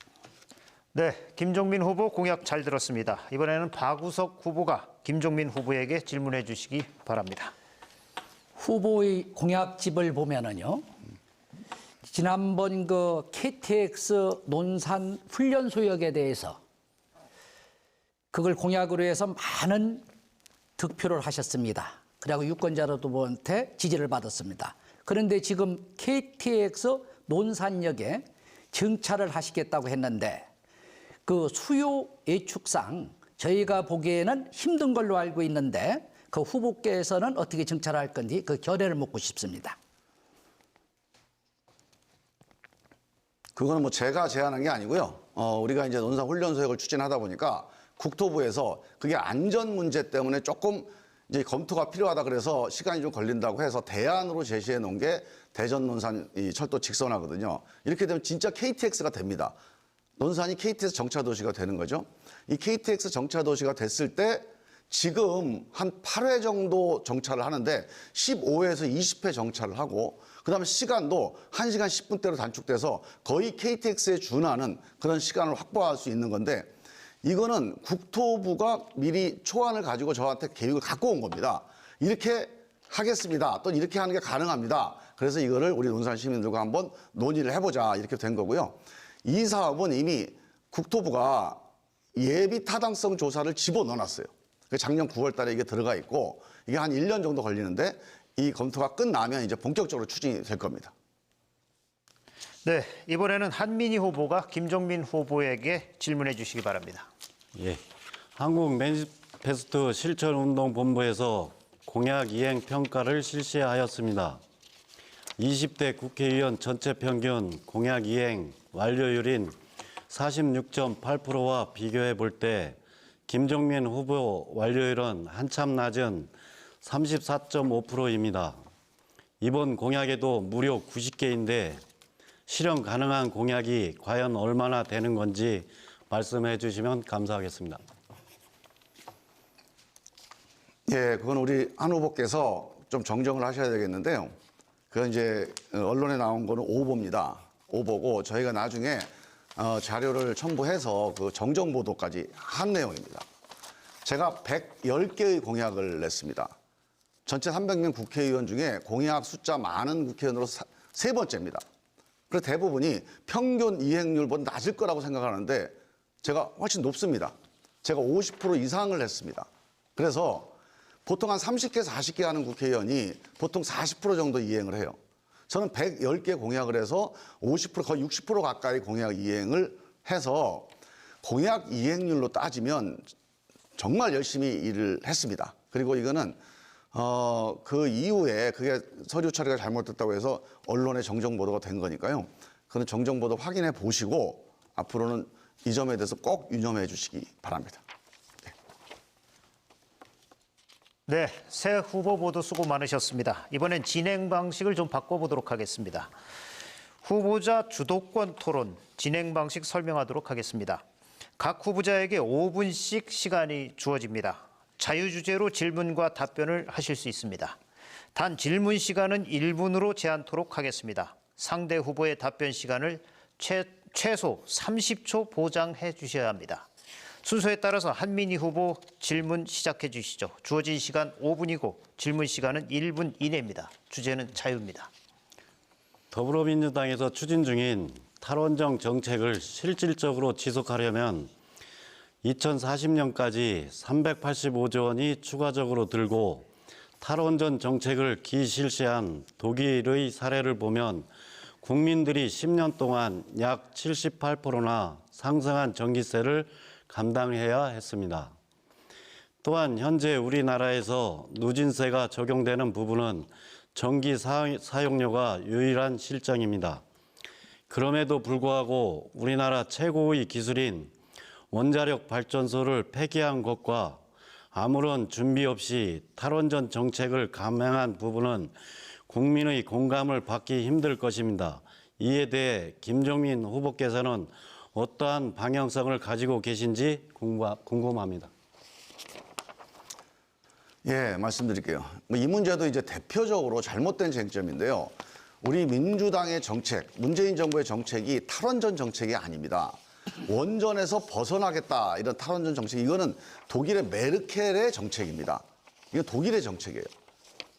네, 김종민 후보 공약 잘 들었습니다. 이번에는 박우석 후보가 김종민 후보에게 질문해 주시기 바랍니다. 후보의 공약집을 보면은요. 지난번 그 KTX 논산 훈련 소역에 대해서 그걸 공약으로 해서 많은 득표를 하셨습니다. 그리고 유권자로부터 지지를 받았습니다. 그런데 지금 KTX 논산역에 정차를 하시겠다고 했는데 그 수요 예측상 저희가 보기에는 힘든 걸로 알고 있는데 그 후보께서는 어떻게 정찰할 건지 그 결의를 묻고 싶습니다. 그거는 뭐 제가 제안한 게 아니고요. 우리가 이제 논산 훈련소역을 추진하다 보니까 국토부에서 그게 안전 문제 때문에 조금 이제 검토가 필요하다 그래서 시간이 좀 걸린다고 해서 대안으로 제시해 놓은 게 대전 논산 이 철도 직선화거든요. 이렇게 되면 진짜 KTX가 됩니다. 논산이 KTX 정차 도시가 되는 거죠. 이 KTX 정차 도시가 됐을 때 지금 한 8회 정도 정차를 하는데 15회에서 20회 정차를 하고 그다음에 시간도 1시간 10분대로 단축돼서 거의 KTX에 준하는 그런 시간을 확보할 수 있는 건데 이거는 국토부가 미리 초안을 가지고 저한테 계획을 갖고 온 겁니다. 이렇게 하겠습니다. 또 이렇게 하는 게 가능합니다. 그래서 이거를 우리 논산 시민들과 한번 논의를 해보자 이렇게 된 거고요. 이 사업은 이미 국토부가 예비 타당성 조사를 집어넣어놨어요. 작년 9월 달에 이게 들어가 있고 이게 한 1년 정도 걸리는데 이 검토가 끝나면 이제 본격적으로 추진이 될 겁니다. 네, 이번에는 한민희 후보가 김종민 후보에게 질문해 주시기 바랍니다. 예. 한국 매니페스토 실천운동본부에서 공약 이행 평가를 실시하였습니다. 20대 국회의원 전체 평균 공약 이행 완료율인 46.8%와 비교해 볼 때 김종민 후보 완료율은 한참 낮은 34.5%입니다. 이번 공약에도 무려 90개인데 실현 가능한 공약이 과연 얼마나 되는 건지 말씀해 주시면 감사하겠습니다. 예, 그건 우리 한 후보께서 좀 정정을 하셔야 되겠는데요. 그건 이제 언론에 나온 거는 오보입니다. 오보고 저희가 나중에 자료를 첨부해서 그 정정 보도까지 한 내용입니다. 제가 110개의 공약을 냈습니다. 전체 300명 국회의원 중에 공약 숫자 많은 국회의원으로 세 번째입니다. 그래서 대부분이 평균 이행률보다 낮을 거라고 생각하는데 제가 훨씬 높습니다. 제가 50% 이상을 했습니다. 그래서 보통 한 30개, 40개 하는 국회의원이 보통 40% 정도 이행을 해요. 저는 110개 공약을 해서 50%, 거의 60% 가까이 공약 이행을 해서 공약 이행률로 따지면 정말 열심히 일을 했습니다. 그리고 이거는 그 이후에 그게 서류 처리가 잘못됐다고 해서 언론에 정정 보도가 된 거니까요. 그런 정정 보도 확인해 보시고 앞으로는 이 점에 대해서 꼭 유념해 주시기 바랍니다. 네, 새 후보 모두 수고 많으셨습니다. 이번엔 진행 방식을 좀 바꿔보도록 하겠습니다. 후보자 주도권 토론 진행 방식 설명하도록 하겠습니다. 각 후보자에게 5분씩 시간이 주어집니다. 자유주제로 질문과 답변을 하실 수 있습니다. 단 질문 시간은 1분으로 제한토록 하겠습니다. 상대 후보의 답변 시간을 최소 30초 보장해 주셔야 합니다. 순서에 따라서 한민희 후보 질문 시작해 주시죠. 주어진 시간 5분이고 질문 시간은 1분 이내입니다. 주제는 자유입니다. 더불어민주당에서 추진 중인 탈원전 정책을 실질적으로 지속하려면 2040년까지 385조 원이 추가적으로 들고 탈원전 정책을 기실시한 독일의 사례를 보면 국민들이 10년 동안 약 78%나 상승한 전기세를 감당해야 했습니다. 또한 현재 우리나라에서 누진세가 적용되는 부분은 전기 사용료가 유일한 실정입니다. 그럼에도 불구하고 우리나라 최고의 기술인 원자력 발전소를 폐기한 것과 아무런 준비 없이 탈원전 정책을 감행한 부분은 국민의 공감을 받기 힘들 것입니다. 이에 대해 김종민 후보께서는 어떠한 방향성을 가지고 계신지 궁금합니다. 예, 말씀드릴게요. 이 문제도 이제 대표적으로 잘못된 쟁점인데요. 우리 민주당의 정책, 문재인 정부의 정책이 탈원전 정책이 아닙니다. 원전에서 벗어나겠다 이런 탈원전 정책, 이거는 독일의 메르켈의 정책입니다. 이거 독일의 정책이에요.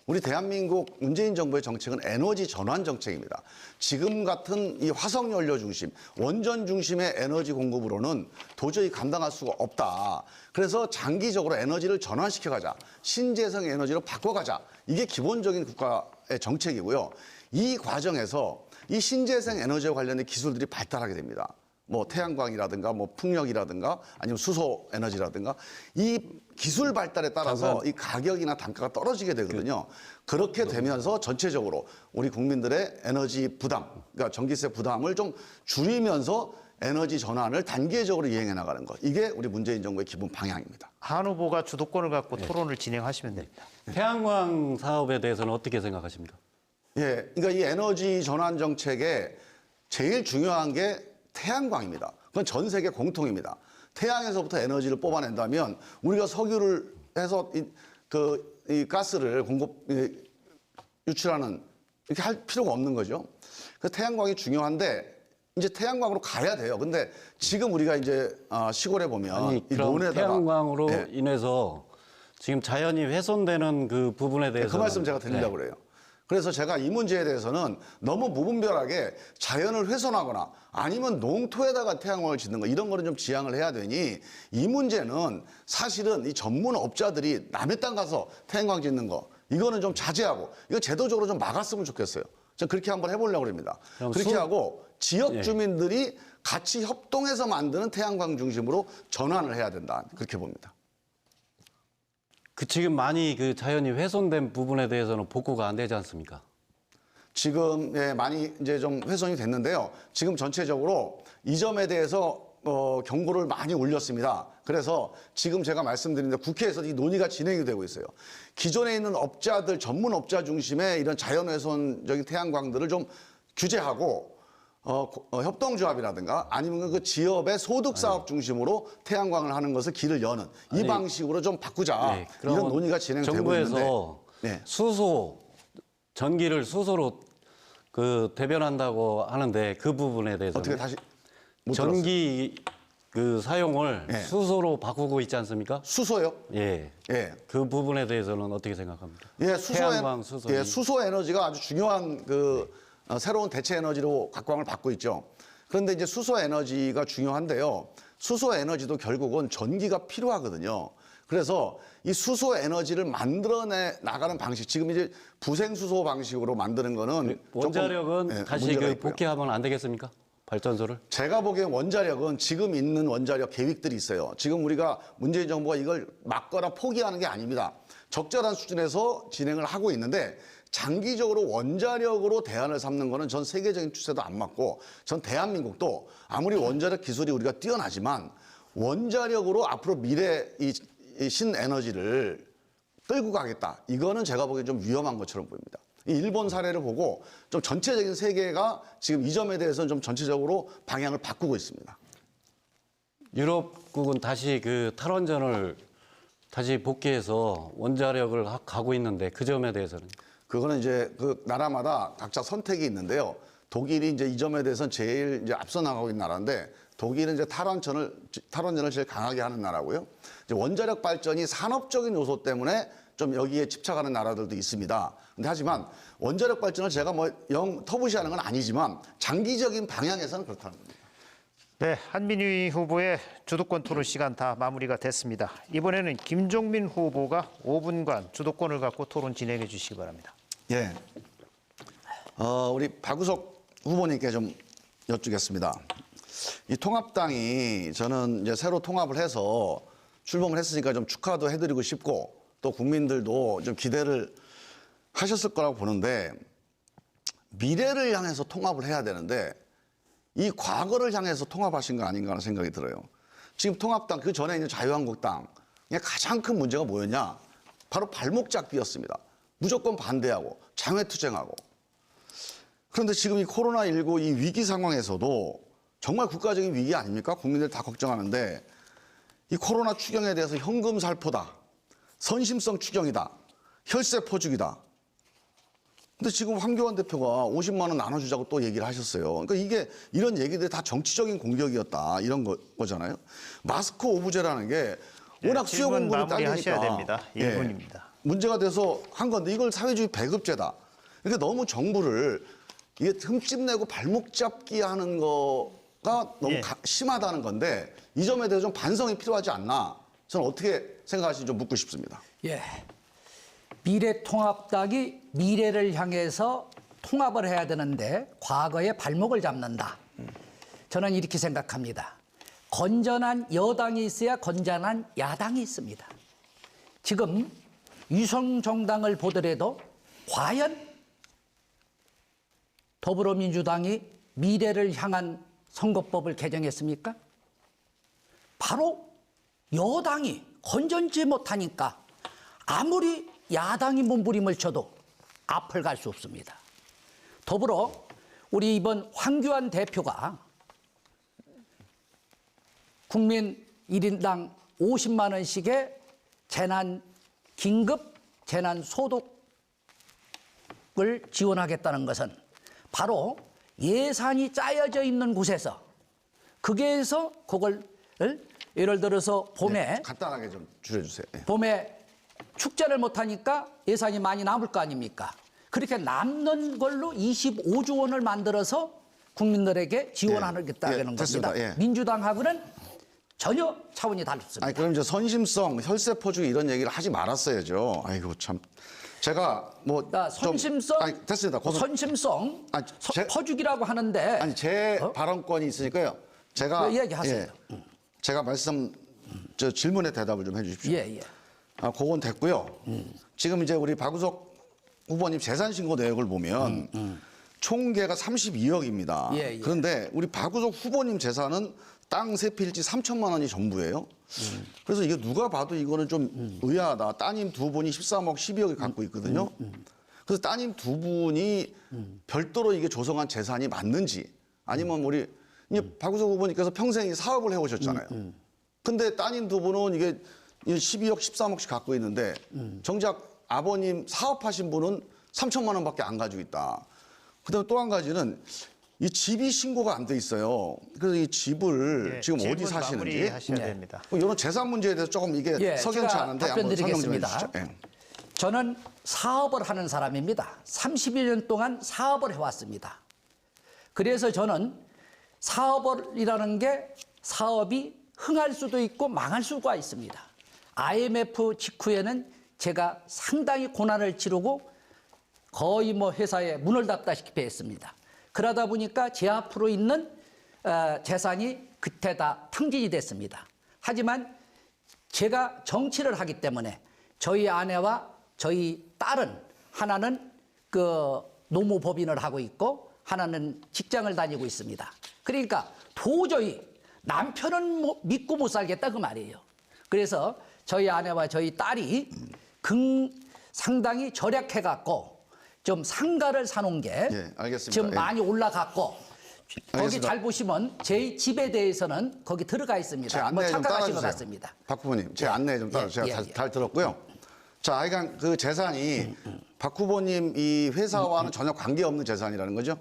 우리 대한민국 문재인 정부의 정책은 에너지 전환 정책입니다. 지금 같은 이 화석연료 중심, 원전 중심의 에너지 공급으로는 도저히 감당할 수가 없다. 그래서 장기적으로 에너지를 전환시켜가자. 신재생 에너지로 바꿔가자. 이게 기본적인 국가의 정책이고요. 이 과정에서 이 신재생 에너지와 관련된 기술들이 발달하게 됩니다. 뭐 태양광이라든가 뭐 풍력이라든가 아니면 수소 에너지라든가 이 기술 발달에 따라서 이 가격이나 단가가 떨어지게 되거든요. 그렇게 되면서 전체적으로 우리 국민들의 에너지 부담, 그러니까 전기세 부담을 좀 줄이면서 에너지 전환을 단계적으로 이행해 나가는 것. 이게 우리 문재인 정부의 기본 방향입니다. 한 후보가 주도권을 갖고 토론을 진행하시면 됩니다. 태양광 사업에 대해서는 어떻게 생각하십니까? 예, 그러니까 이 에너지 전환 정책에 제일 중요한 게 태양광입니다. 그건 전 세계 공통입니다. 태양에서부터 에너지를 뽑아낸다면 우리가 석유를 해서 이 가스를 유출하는 이렇게 할 필요가 없는 거죠. 그래서 태양광이 중요한데 이제 태양광으로 가야 돼요. 근데 지금 우리가 이제 시골에 보면 아니, 이 그럼 논에다가 태양광으로 예, 인해서 지금 자연이 훼손되는 그 부분에 대해서 그 말씀 제가 드리려고 그래요. 그래서 제가 이 문제에 대해서는 너무 무분별하게 자연을 훼손하거나 아니면 농토에다가 태양광을 짓는 거 이런 거는 좀 지양을 해야 되니 이 문제는 사실은 이 전문업자들이 남의 땅 가서 태양광 짓는 거 이거는 좀 자제하고 이거 제도적으로 좀 막았으면 좋겠어요. 저 그렇게 한번 해보려고 합니다. 그렇게 하고 지역 주민들이 같이 협동해서 만드는 태양광 중심으로 전환을 해야 된다. 그렇게 봅니다. 그 지금 많이 그 자연이 훼손된 부분에 대해서는 복구가 안 되지 않습니까? 지금 예, 많이 이제 좀 훼손이 됐는데요. 지금 전체적으로 이 점에 대해서 경고를 많이 올렸습니다. 그래서 지금 제가 말씀드린 대로 국회에서 이 논의가 진행이 되고 있어요. 기존에 있는 업자들, 전문 업자 중심의 이런 자연훼손적인 태양광들을 좀 규제하고 협동조합이라든가 아니면 그 지역의 소득 사업 중심으로 태양광을 하는 것을 길을 여는 이 방식으로 좀 바꾸자. 네, 이런 논의가 진행되고 있는데 정부에서 네. 전기를 수소로 그 대변한다고 하는데 그 부분에 대해서 어떻게 다시 못 들었어요. 전기 그 사용을 네. 수소로 바꾸고 있지 않습니까? 수소요? 예. 예. 그 부분에 대해서는 어떻게 생각합니까? 예, 태양광, 수소. 예, 수소 에너지가 아주 중요한 새로운 대체 에너지로 각광을 받고 있죠. 그런데 이제 수소 에너지가 중요한데요. 수소 에너지도 결국은 전기가 필요하거든요. 그래서 이 수소 에너지를 만들어내 나가는 방식, 지금 이제 부생수소 방식으로 만드는 거는 원자력은 조금, 예, 다시 문제가 그 있고요. 복귀하면 안 되겠습니까? 발전소를? 제가 보기엔 원자력은 지금 있는 원자력 계획들이 있어요. 지금 우리가 문재인 정부가 이걸 막거나 포기하는 게 아닙니다. 적절한 수준에서 진행을 하고 있는데 장기적으로 원자력으로 대안을 삼는 거는 전 세계적인 추세도 안 맞고 전 대한민국도 아무리 원자력 기술이 우리가 뛰어나지만 원자력으로 앞으로 미래 이 신에너지를 끌고 가겠다. 이거는 제가 보기엔 좀 위험한 것처럼 보입니다. 이 일본 사례를 보고 좀 전체적인 세계가 지금 이 점에 대해서는 좀 전체적으로 방향을 바꾸고 있습니다. 유럽국은 다시 그 탈원전을 다시 복귀해서 원자력을 가고 있는데 그 점에 대해서는 그거는 이제 그 나라마다 각자 선택이 있는데요. 독일이 이제 이 점에 대해서는 제일 이제 앞서 나가고 있는 나라인데 독일은 이제 탈원전을 제일 강하게 하는 나라고요. 이제 원자력 발전이 산업적인 요소 때문에 좀 여기에 집착하는 나라들도 있습니다. 근데 하지만 원자력 발전을 제가 뭐 영 터부시하는 건 아니지만 장기적인 방향에서는 그렇다는 겁니다. 네, 한민희 후보의 주도권 토론 시간 다 마무리가 됐습니다. 이번에는 김종민 후보가 5분간 주도권을 갖고 토론 진행해 주시기 바랍니다. 예. 우리 박우석 후보님께 좀 여쭙겠습니다. 이 통합당이 저는 이제 새로 통합을 해서 출범을 했으니까 좀 축하도 해드리고 싶고 또 국민들도 좀 기대를 하셨을 거라고 보는데 미래를 향해서 통합을 해야 되는데 이 과거를 향해서 통합하신 거 아닌가 하는 생각이 들어요. 지금 통합당 그 전에 있는 자유한국당의 가장 큰 문제가 뭐였냐? 바로 발목 잡기였습니다. 무조건 반대하고 장외투쟁하고. 그런데 지금 이 코로나19 이 위기 상황에서도 정말 국가적인 위기 아닙니까? 국민들 다 걱정하는데 이 코로나 추경에 대해서 현금 살포다, 선심성 추경이다, 혈세 퍼주기다. 근데 지금 황교안 대표가 50만 원 나눠주자고 또 얘기를 하셨어요. 그러니까 이게 이런 얘기들이 다 정치적인 공격이었다 이런 거잖아요. 마스크 오브제라는 게 워낙 수요 질문 공분이 마무리하셔야 딸리니까 됩니다. 1분입니다. 문제가 돼서 한 건데 이걸 사회주의 배급제다. 그러니까 너무 정부를 이게 흠집내고 발목 잡기 하는 거가 너무 예. 심하다는 건데 이 점에 대해서 좀 반성이 필요하지 않나. 저는 어떻게 생각하시는지 좀 묻고 싶습니다. 예. 미래통합당이 미래를 향해서 통합을 해야 되는데 과거에 발목을 잡는다. 저는 이렇게 생각합니다. 건전한 여당이 있어야 건전한 야당이 있습니다. 지금 위성정당을 보더라도 과연 더불어민주당이 미래를 향한 선거법을 개정했습니까? 바로 여당이 건전지 못하니까 아무리 야당이 몸부림을 쳐도 앞을 갈 수 없습니다. 더불어 우리 이번 황교안 대표가 국민 1인당 50만 원씩의 긴급 재난소득을 지원하겠다는 것은 바로 예산이 짜여져 있는 곳에서 거기에서 그걸 예를 들어서 봄에 간단하게 좀 줄여주세요. 예. 봄에 축제를 못하니까 예산이 많이 남을 거 아닙니까? 그렇게 남는 걸로 25조 원을 만들어서 국민들에게 지원하겠다는 겁니다. 됐습니다. 예. 민주당하고는 전혀 차원이 다릅니다. 아니 그럼 이제 선심성, 혈세 퍼주기 이런 얘기를 하지 말았어야죠. 아이고 참. 제가 뭐 선심성, 아니 됐습니다. 선심성, 아니, 퍼주기라고 하는데 아니 제 발언권이 있으니까요. 제가 얘기하세요. 제가 저 질문에 대답을 좀 해주십시오. 예. 그건 됐고요. 지금 이제 우리 박우석 후보님 재산신고 내역을 보면 총계가 32억입니다. 예. 그런데 우리 박우석 후보님 재산은 땅 3필지 3천만 원이 전부예요. 그래서 이게 누가 봐도 이거는 좀 의아하다. 따님 두 분이 13억, 12억을 갖고 있거든요. 그래서 따님 두 분이 별도로 이게 조성한 재산이 맞는지 아니면 우리 박우석 후보님께서 평생 사업을 해오셨잖아요. 근데 따님 두 분은 이게 12억, 13억씩 갖고 있는데 정작 아버님 사업하신 분은 3천만 원밖에 안 가지고 있다. 그다음에 또 한 가지는 이 집이 신고가 안 돼 있어요. 그래서 이 집을 지금 어디 사시는지 하셔야 됩니다. 이런 재산 문제에 대해서 조금 이게 석연치 제가 않은데 한번 설명 좀 답변드리겠습니다. 해주시죠. 예. 저는 사업을 하는 사람입니다. 31년 동안 사업을 해왔습니다. 그래서 저는 사업이라는 게 사업이 흥할 수도 있고 망할 수가 있습니다. IMF 직후에는 제가 상당히 고난을 치르고 거의 뭐 회사에 문을 닫다시피 했습니다. 그러다 보니까 제 앞으로 있는 재산이 그때 다 탕진이 됐습니다. 하지만 제가 정치를 하기 때문에 저희 아내와 저희 딸은 하나는 그 노무법인을 하고 있고 하나는 직장을 다니고 있습니다. 그러니까 도저히 남편은 믿고 못 살겠다 그 말이에요. 그래서 저희 아내와 저희 딸이 상당히 절약해갖고 좀 상가를 사놓은 게 알겠습니다. 지금 예. 많이 올라갔고 거기 알겠습니다. 잘 보시면 제 집에 대해서는 거기 들어가 제 있습니다. 안내에 좀 착각하신 것 따라주세요. 같습니다. 박 후보님, 제 안내에 좀 따라주세요. 제가 잘 들었고요. 자, 하여간 그 재산이 박 후보님 이 회사와는 전혀 관계없는 재산이라는 거죠?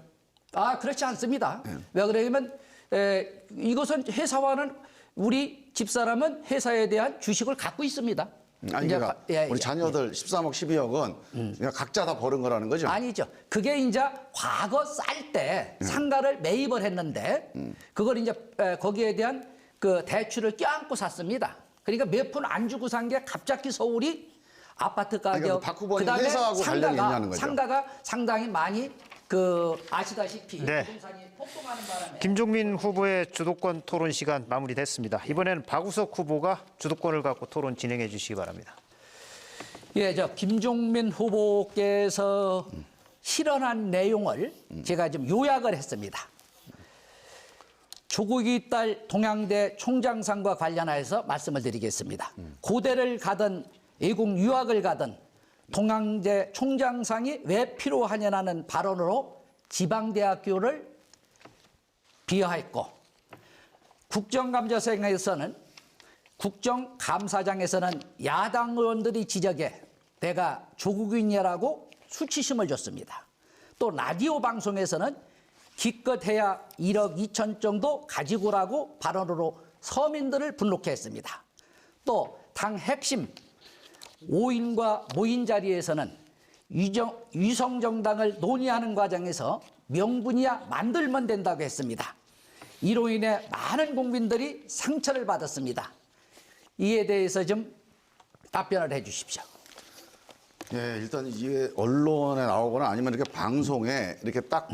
아, 그렇지 않습니다. 왜 그러냐면 이것은 회사와는 우리 집사람은 회사에 대한 주식을 갖고 있습니다. 아니 이제 그러니까 우리 자녀들 13억, 12억은 그냥 각자 다 버는 거라는 거죠? 아니죠. 그게 이제 과거 쌀 때 상가를 매입을 했는데 그걸 이제 거기에 대한 그 대출을 껴안고 샀습니다. 그러니까 몇 푼 안 주고 산 게 갑자기 서울이 아파트 가격 그러니까 박 후보님 회사하고 관련이 있냐는 거죠. 상가가 상당히 많이 그 아시다시피 네. 부동산이 폭등하는 바람에 김종민 후보의 주도권 토론 시간 마무리됐습니다. 이번에는 박우석 후보가 주도권을 갖고 토론 진행해 주시기 바랍니다. 예, 김종민 후보께서 실언한 내용을 제가 좀 요약을 했습니다. 조국이 딸 동양대 총장상과 관련해서 말씀을 드리겠습니다. 고대를 가든 외국 유학을 가든 동양대 총장상이 왜 필요하냐는 발언으로 지방대학교를 비하했고 국정감사장에서는 야당 의원들이 지적해 내가 조국인이라고 수치심을 줬습니다. 또 라디오 방송에서는 기껏해야 1억 2천 정도 가지고라고 발언으로 서민들을 분노케 했습니다. 또 당 핵심 5인과 모인 자리에서는 위성정당을 논의하는 과정에서 명분이야 만들면 된다고 했습니다. 이로 인해 많은 국민들이 상처를 받았습니다. 이에 대해서 좀 답변을 해 주십시오. 예, 일단 이게 언론에 나오거나 아니면 이렇게 방송에 이렇게 딱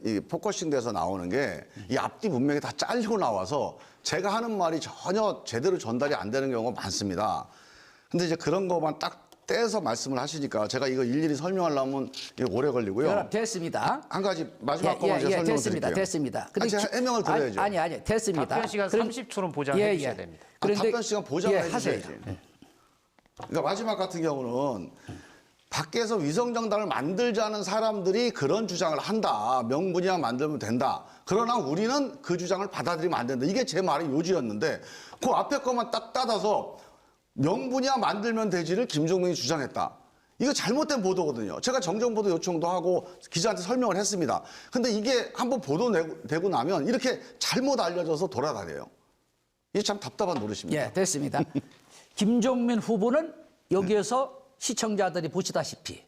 이 포커싱 돼서 나오는 게 이 앞뒤 문맥이 다 잘리고 나와서 제가 하는 말이 전혀 제대로 전달이 안 되는 경우가 많습니다. 근데 이제 그런 것만 딱 떼서 말씀을 하시니까 제가 이거 일일이 설명하려면 이거 오래 걸리고요. 여러분, 됐습니다. 한 가지 마지막 것만 제가 설명을 됐습니다. 드릴게요. 됐습니다. 아니, 제가 해명을 드려야죠. 아니, 됐습니다. 답변 시간 그럼- 30초는 보장해 주셔야 됩니다. 답변 시간 보장을 하세요. 해주셔야지. 그러니까 마지막 같은 경우는 밖에서 위성정당을 만들자는 사람들이 그런 주장을 한다. 명분이야 만들면 된다. 그러나 우리는 그 주장을 받아들이면 안 된다. 이게 제 말의 요지였는데 그 앞에 것만 딱 따다서 명분이야 만들면 되지를 김종민이 주장했다. 이거 잘못된 보도거든요. 제가 정정보도 요청도 하고 기자한테 설명을 했습니다. 근데 이게 한번 보도되고 나면 이렇게 잘못 알려져서 돌아다녀요. 이게 참 답답한 노릇입니다. 예, 됐습니다. 김종민 후보는 여기에서 시청자들이 보시다시피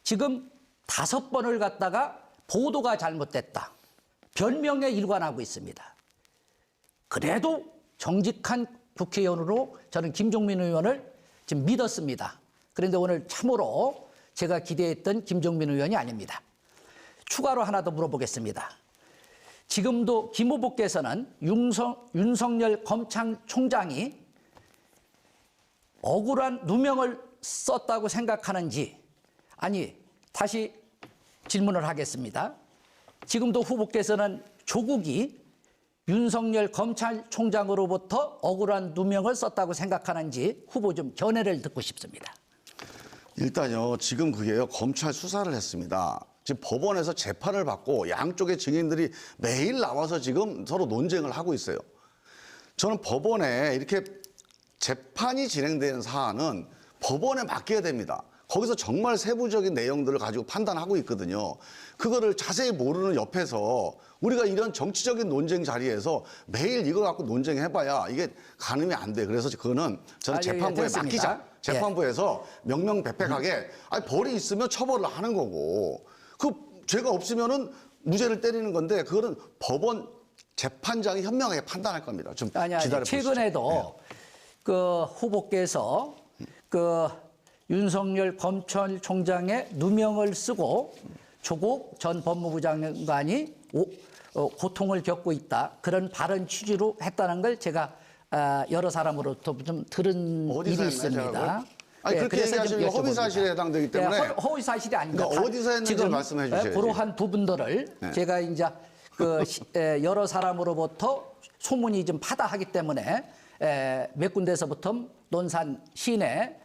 지금 5번을 갖다가 보도가 잘못됐다. 변명에 일관하고 있습니다. 그래도 정직한 국회의원으로 저는 김종민 의원을 지금 믿었습니다. 그런데 오늘 참으로 제가 기대했던 김종민 의원이 아닙니다. 추가로 하나 더 물어보겠습니다. 지금도 김 후보께서는 윤석열 검찰총장이 억울한 누명을 썼다고 생각하는지, 아니, 다시 질문을 하겠습니다. 지금도 후보께서는 조국이 윤석열 검찰총장으로부터 억울한 누명을 썼다고 생각하는지 후보 좀 견해를 듣고 싶습니다. 일단요, 지금 그게요, 검찰 수사를 했습니다. 지금 법원에서 재판을 받고 양쪽의 증인들이 매일 나와서 지금 서로 논쟁을 하고 있어요. 저는 법원에 이렇게 재판이 진행되는 사안은 법원에 맡겨야 됩니다. 거기서 정말 세부적인 내용들을 가지고 판단하고 있거든요. 그거를 자세히 모르는 옆에서 우리가 이런 정치적인 논쟁 자리에서 매일 이거 갖고 논쟁해봐야 이게 가늠이 안 돼. 그래서 그거는 저는 재판부에 됐습니다. 맡기자. 재판부에서 명명백백하게 아니, 벌이 있으면 처벌을 하는 거고 그 죄가 없으면은 무죄를 때리는 건데 그거는 법원 재판장이 현명하게 판단할 겁니다. 좀 기다려 보시죠. 최근에도 그 후보께서 그 윤석열 검찰총장의 누명을 쓰고 조국 전 법무부 장관이 고통을 겪고 있다. 그런 발언 취지로 했다는 걸 제가 여러 사람으로부터 좀 들은 일이 했나요, 있습니다. 제가 아니, 그렇게 그래서 좀 얘기하시면 허위 여쭤봅니다. 사실에 해당되기 때문에 허위 사실이 아닙니다. 그러니까 어디서 했는지 지금 말씀해 주셔야지. 그러한 부분들을 제가 이제 여러 사람으로부터 소문이 좀 파다하기 때문에 몇 군데서부터 논산 시내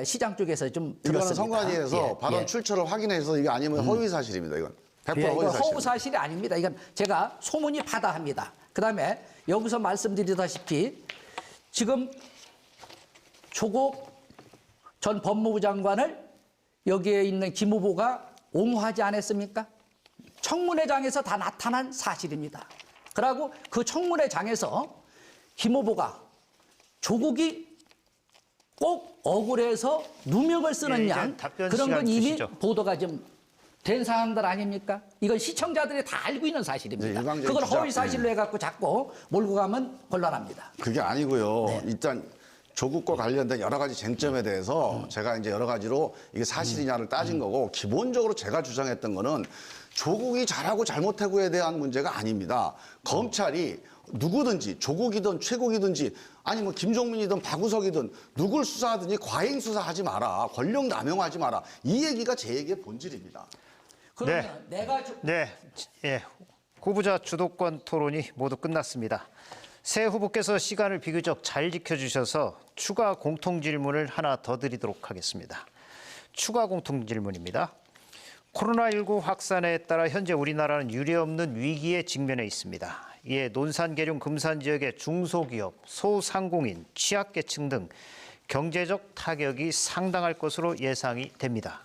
시장 쪽에서 좀 이거는 들었습니다. 선관위에서 발언 출처를 확인해서 이게 아니면 허위 사실입니다. 이건 100% 예, 허위 이건 사실. 허위 사실이 아닙니다. 이건 제가 소문이 파다합니다. 그다음에 여기서 말씀드리다시피 지금 조국 전 법무부 장관을 여기에 있는 김 후보가 옹호하지 않았습니까? 청문회장에서 다 나타난 사실입니다. 그리고 그 청문회장에서 김 후보가 조국이 꼭 억울해서 누명을 쓰는 예, 이제 양 답변 그런 시간 건 이미 주시죠. 보도가 좀 된 사항들 아닙니까? 이건 시청자들이 다 알고 있는 네, 사실입니다. 일방적인 그걸 주장. 허위 사실로 해갖고 자꾸 몰고 가면 곤란합니다. 그게 아니고요. 일단 조국과 관련된 여러 가지 쟁점에 대해서 제가 이제 여러 가지로 이게 사실이냐를 따진 거고 기본적으로 제가 주장했던 거는 조국이 잘하고 잘못하고에 대한 문제가 아닙니다. 검찰이 누구든지 조국이든 최국이든지 아니면 김종민이든 박우석이든 누굴 수사하든지 과잉 수사하지 마라. 권력 남용하지 마라. 이 얘기가 제 얘기의 본질입니다. 그러면 내가 예, 후보자 주도권 토론이 모두 끝났습니다. 새 후보께서 시간을 비교적 잘 지켜주셔서 추가 공통 질문을 하나 더 드리도록 하겠습니다. 추가 공통 질문입니다. 코로나19 확산에 따라 현재 우리나라는 유례없는 위기에 직면해 있습니다. 이에 논산, 계룡, 금산 지역의 중소기업, 소상공인, 취약계층 등 경제적 타격이 상당할 것으로 예상이 됩니다.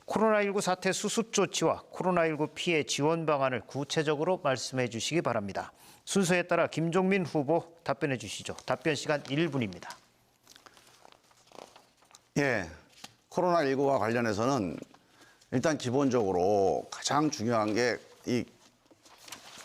코로나19 사태 수습 조치와 코로나19 피해 지원 방안을 구체적으로 말씀해 주시기 바랍니다. 순서에 따라 김종민 후보 답변해 주시죠. 답변 시간 1분입니다. 예, 코로나19와 관련해서는 일단 기본적으로 가장 중요한 게 이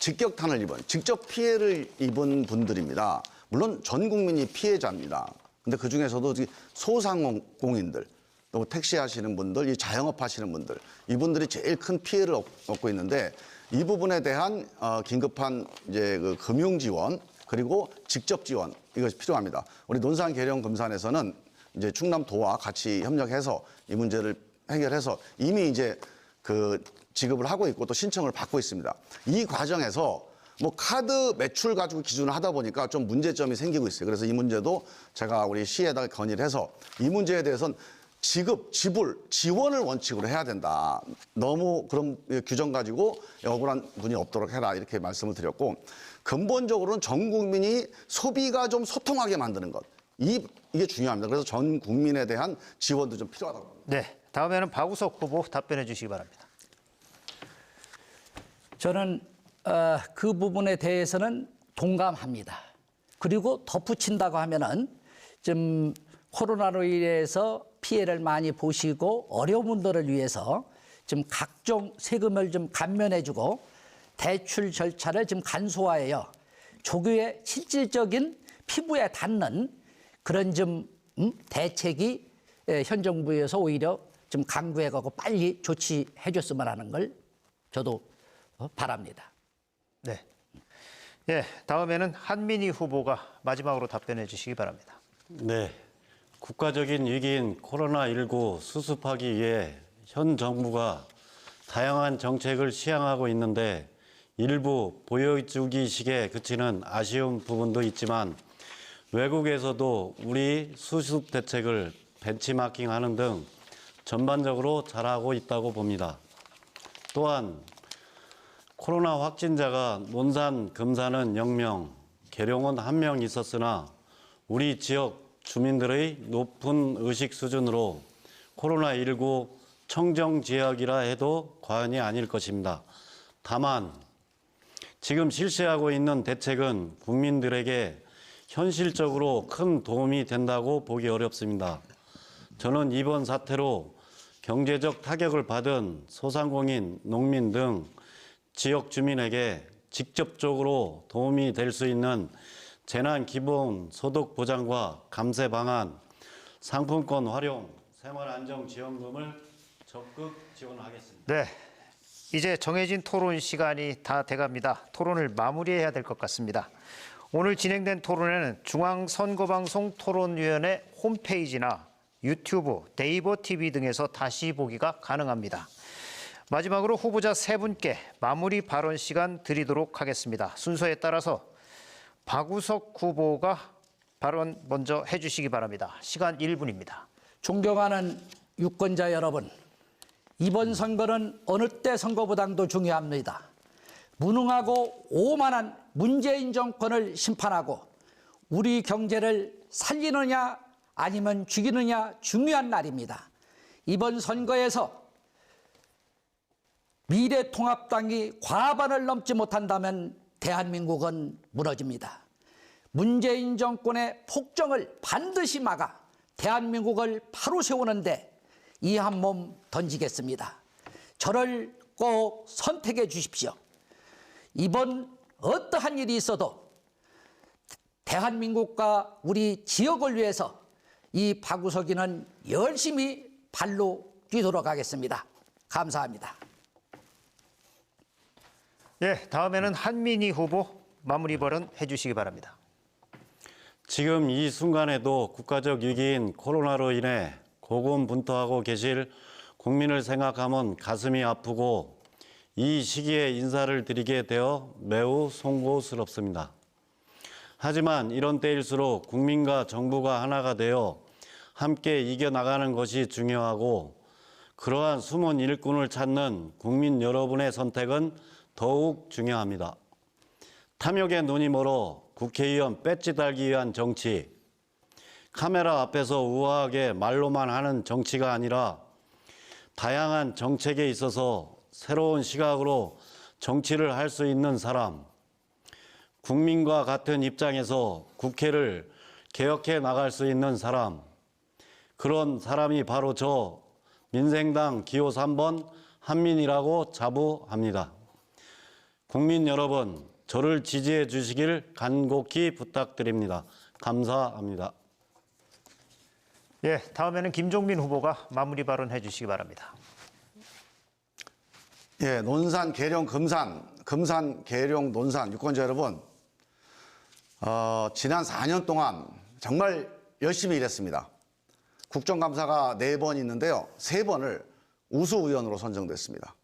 직격탄을 입은, 직접 피해를 입은 분들입니다. 물론 전 국민이 피해자입니다. 근데 그 중에서도 소상공인들, 또 택시 하시는 분들, 이 자영업 하시는 분들, 이분들이 제일 큰 피해를 얻고 있는데 이 부분에 대한 긴급한 이제 그 금융 지원 그리고 직접 지원 이것이 필요합니다. 우리 논산 계령 금산에서는 이제 충남도와 같이 협력해서 이 문제를 해결해서 이미 이제 그 지급을 하고 있고 또 신청을 받고 있습니다. 이 과정에서 뭐 카드 매출 가지고 기준을 하다 보니까 좀 문제점이 생기고 있어요. 그래서 이 문제도 제가 우리 시에다가 건의를 해서 이 문제에 대해서는 지급, 지불, 지원을 원칙으로 해야 된다. 너무 그런 규정 가지고 억울한 분이 없도록 해라 이렇게 말씀을 드렸고 근본적으로는 전 국민이 소비가 좀 소통하게 만드는 것. 이게 중요합니다. 그래서 전 국민에 대한 지원도 좀 필요하다고 봅니다. 네, 다음에는 박우석 후보 답변해 주시기 바랍니다. 저는 그 부분에 대해서는 동감합니다. 그리고 덧붙인다고 하면은 좀 코로나로 인해서 피해를 많이 보시고 어려운 분들을 위해서 좀 각종 세금을 좀 감면해주고 대출 절차를 좀 간소화해요. 조교의 실질적인 피부에 닿는 그런 좀 대책이 현 정부에서 오히려 좀 강구해가고 빨리 조치해줬으면 하는 걸 저도 바랍니다. 네. 예, 다음에는 한민희 후보가 마지막으로 답변해 주시기 바랍니다. 네. 국가적인 위기인 코로나19 수습하기 위해 현 정부가 다양한 정책을 시행하고 있는데 일부 보여주기식에 그치는 아쉬운 부분도 있지만 외국에서도 우리 수습 대책을 벤치마킹하는 등 전반적으로 잘하고 있다고 봅니다. 또한 코로나 확진자가 논산, 금산은 0명, 계룡은 1명 있었으나 우리 지역 주민들의 높은 의식 수준으로 코로나19 청정 지역이라 해도 과언이 아닐 것입니다. 다만 지금 실시하고 있는 대책은 국민들에게 현실적으로 큰 도움이 된다고 보기 어렵습니다. 저는 이번 사태로 경제적 타격을 받은 소상공인, 농민 등 지역 주민에게 직접적으로 도움이 될 수 있는 재난기본소득 보장과 감세 방안, 상품권 활용, 생활안정지원금을 적극 지원하겠습니다. 네, 이제 정해진 토론 시간이 다 돼갑니다. 토론을 마무리해야 될 것 같습니다. 오늘 진행된 토론회는 중앙선거방송 토론위원회 홈페이지나 유튜브, 네이버 TV 등에서 다시 보기가 가능합니다. 마지막으로 후보자 세 분께 마무리 발언 시간 드리도록 하겠습니다. 순서에 따라서 박우석 후보가 발언 먼저 해주시기 바랍니다. 시간 1분입니다. 존경하는 유권자 여러분, 이번 선거는 어느 때 선거보다도 중요합니다. 무능하고 오만한 문재인 정권을 심판하고 우리 경제를 살리느냐 아니면 죽이느냐 중요한 날입니다. 이번 선거에서 미래통합당이 과반을 넘지 못한다면 대한민국은 무너집니다. 문재인 정권의 폭정을 반드시 막아 대한민국을 바로 세우는데 이 한 몸 던지겠습니다. 저를 꼭 선택해 주십시오. 이번 어떠한 일이 있어도 대한민국과 우리 지역을 위해서 이 박우석이는 열심히 발로 뛰도록 하겠습니다. 감사합니다. 네, 다음에는 한민희 후보 마무리 발언 해주시기 바랍니다. 지금 이 순간에도 국가적 위기인 코로나로 인해 고군분투하고 계실 국민을 생각하면 가슴이 아프고 이 시기에 인사를 드리게 되어 매우 송구스럽습니다. 하지만 이런 때일수록 국민과 정부가 하나가 되어 함께 이겨나가는 것이 중요하고 그러한 숨은 일꾼을 찾는 국민 여러분의 선택은 더욱 중요합니다. 탐욕의 눈이 멀어 국회의원 배지 달기 위한 정치, 카메라 앞에서 우아하게 말로만 하는 정치가 아니라 다양한 정책에 있어서 새로운 시각으로 정치를 할 수 있는 사람, 국민과 같은 입장에서 국회를 개혁해 나갈 수 있는 사람, 그런 사람이 바로 저 민생당 기호 3번 한민이라고 자부합니다. 국민 여러분, 저를 지지해 주시길 간곡히 부탁드립니다. 감사합니다. 예, 다음에는 김종민 후보가 마무리 발언해 주시기 바랍니다. 예, 논산, 계룡, 금산, 계룡, 논산 유권자 여러분, 지난 4년 동안 정말 열심히 일했습니다. 국정감사가 4번 있는데요. 3번을 우수의원으로 선정됐습니다.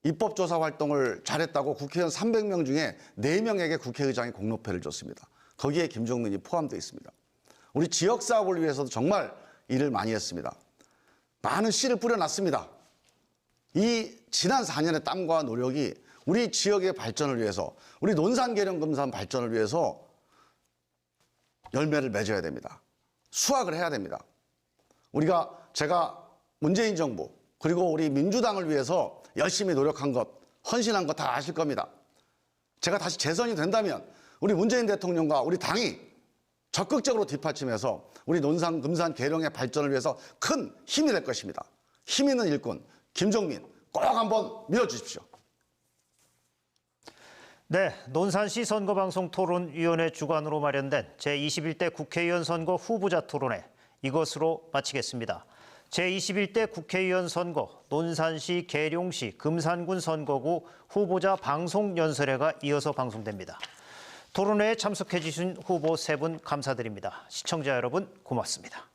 입법조사 활동을 잘했다고 국회의원 300명 중에 4명에게 국회의장이 공로패를 줬습니다. 거기에 김종민이 포함되어 있습니다. 우리 지역사업을 위해서도 정말 일을 많이 했습니다. 많은 씨를 뿌려놨습니다. 이 지난 4년의 땀과 노력이 우리 지역의 발전을 위해서, 우리 논산, 계룡, 금산 발전을 위해서 열매를 맺어야 됩니다. 수확을 해야 됩니다. 제가 문재인 정부 그리고 우리 민주당을 위해서 열심히 노력한 것, 헌신한 것 다 아실 겁니다. 제가 다시 재선이 된다면 우리 문재인 대통령과 우리 당이 적극적으로 뒷받침해서 우리 논산, 금산, 계룡의 발전을 위해서 큰 힘이 될 것입니다. 힘 있는 일꾼 김종민 꼭 한번 밀어주십시오. 네, 논산시 선거방송 토론위원회 주관으로 마련된 제21대 국회의원 선거 후보자 토론회 이것으로 마치겠습니다. 제21대 국회의원 선거 논산시, 계룡시, 금산군 선거구 후보자 방송 연설회가 이어서 방송됩니다. 토론회에 참석해 주신 후보 3분 감사드립니다. 시청자 여러분 고맙습니다.